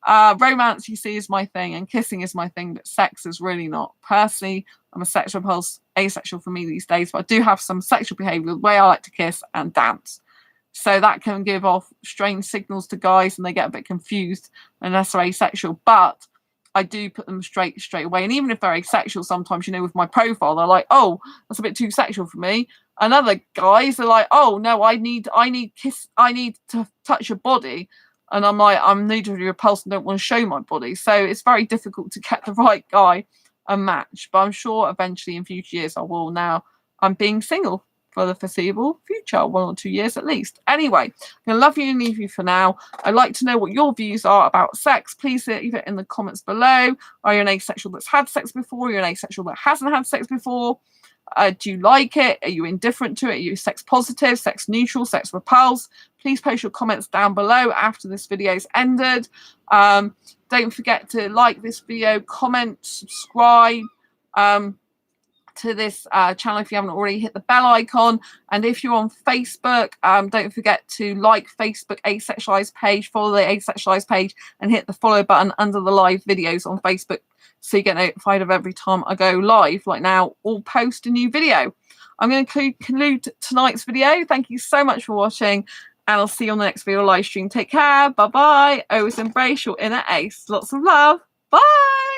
Romance, you see, is my thing, and kissing is my thing, but sex is really not. Personally, I'm a sexual repulsed, asexual for me these days, but I do have some sexual behaviour, the way I like to kiss and dance. So that can give off strange signals to guys and they get a bit confused unless they're asexual. But I do put them straight away. And even if they're asexual, sometimes, you know, with my profile, they're like, oh, that's a bit too sexual for me. And other guys are like, oh no, I need to touch your body. And I'm like, I'm neither repulsed and don't want to show my body. So it's very difficult to get the right guy a match. But I'm sure eventually in future years I will. Now I'm being single for the foreseeable future, 1 or 2 years at least. Anyway, I'm going to love you and leave you for now. I'd like to know what your views are about sex. Please leave it in the comments below. Are you an asexual that's had sex before? Are you an asexual that hasn't had sex before? Do you like it? Are you indifferent to it? Are you sex positive, sex neutral, sex repulsed? Please post your comments down below after this video's ended. Don't forget to like this video, comment, subscribe to this channel if you haven't already. Hit the bell icon, and if you're on Facebook, don't forget to like Facebook Asexualise page, follow the Asexualise page, and hit the follow button under the live videos on Facebook so you get notified of every time I go live, like now, or post a new video. I'm going to conclude tonight's video. Thank you so much for watching, and I'll see you on the next video live stream. Take care. Bye bye. Always embrace your inner ace. Lots of love. Bye.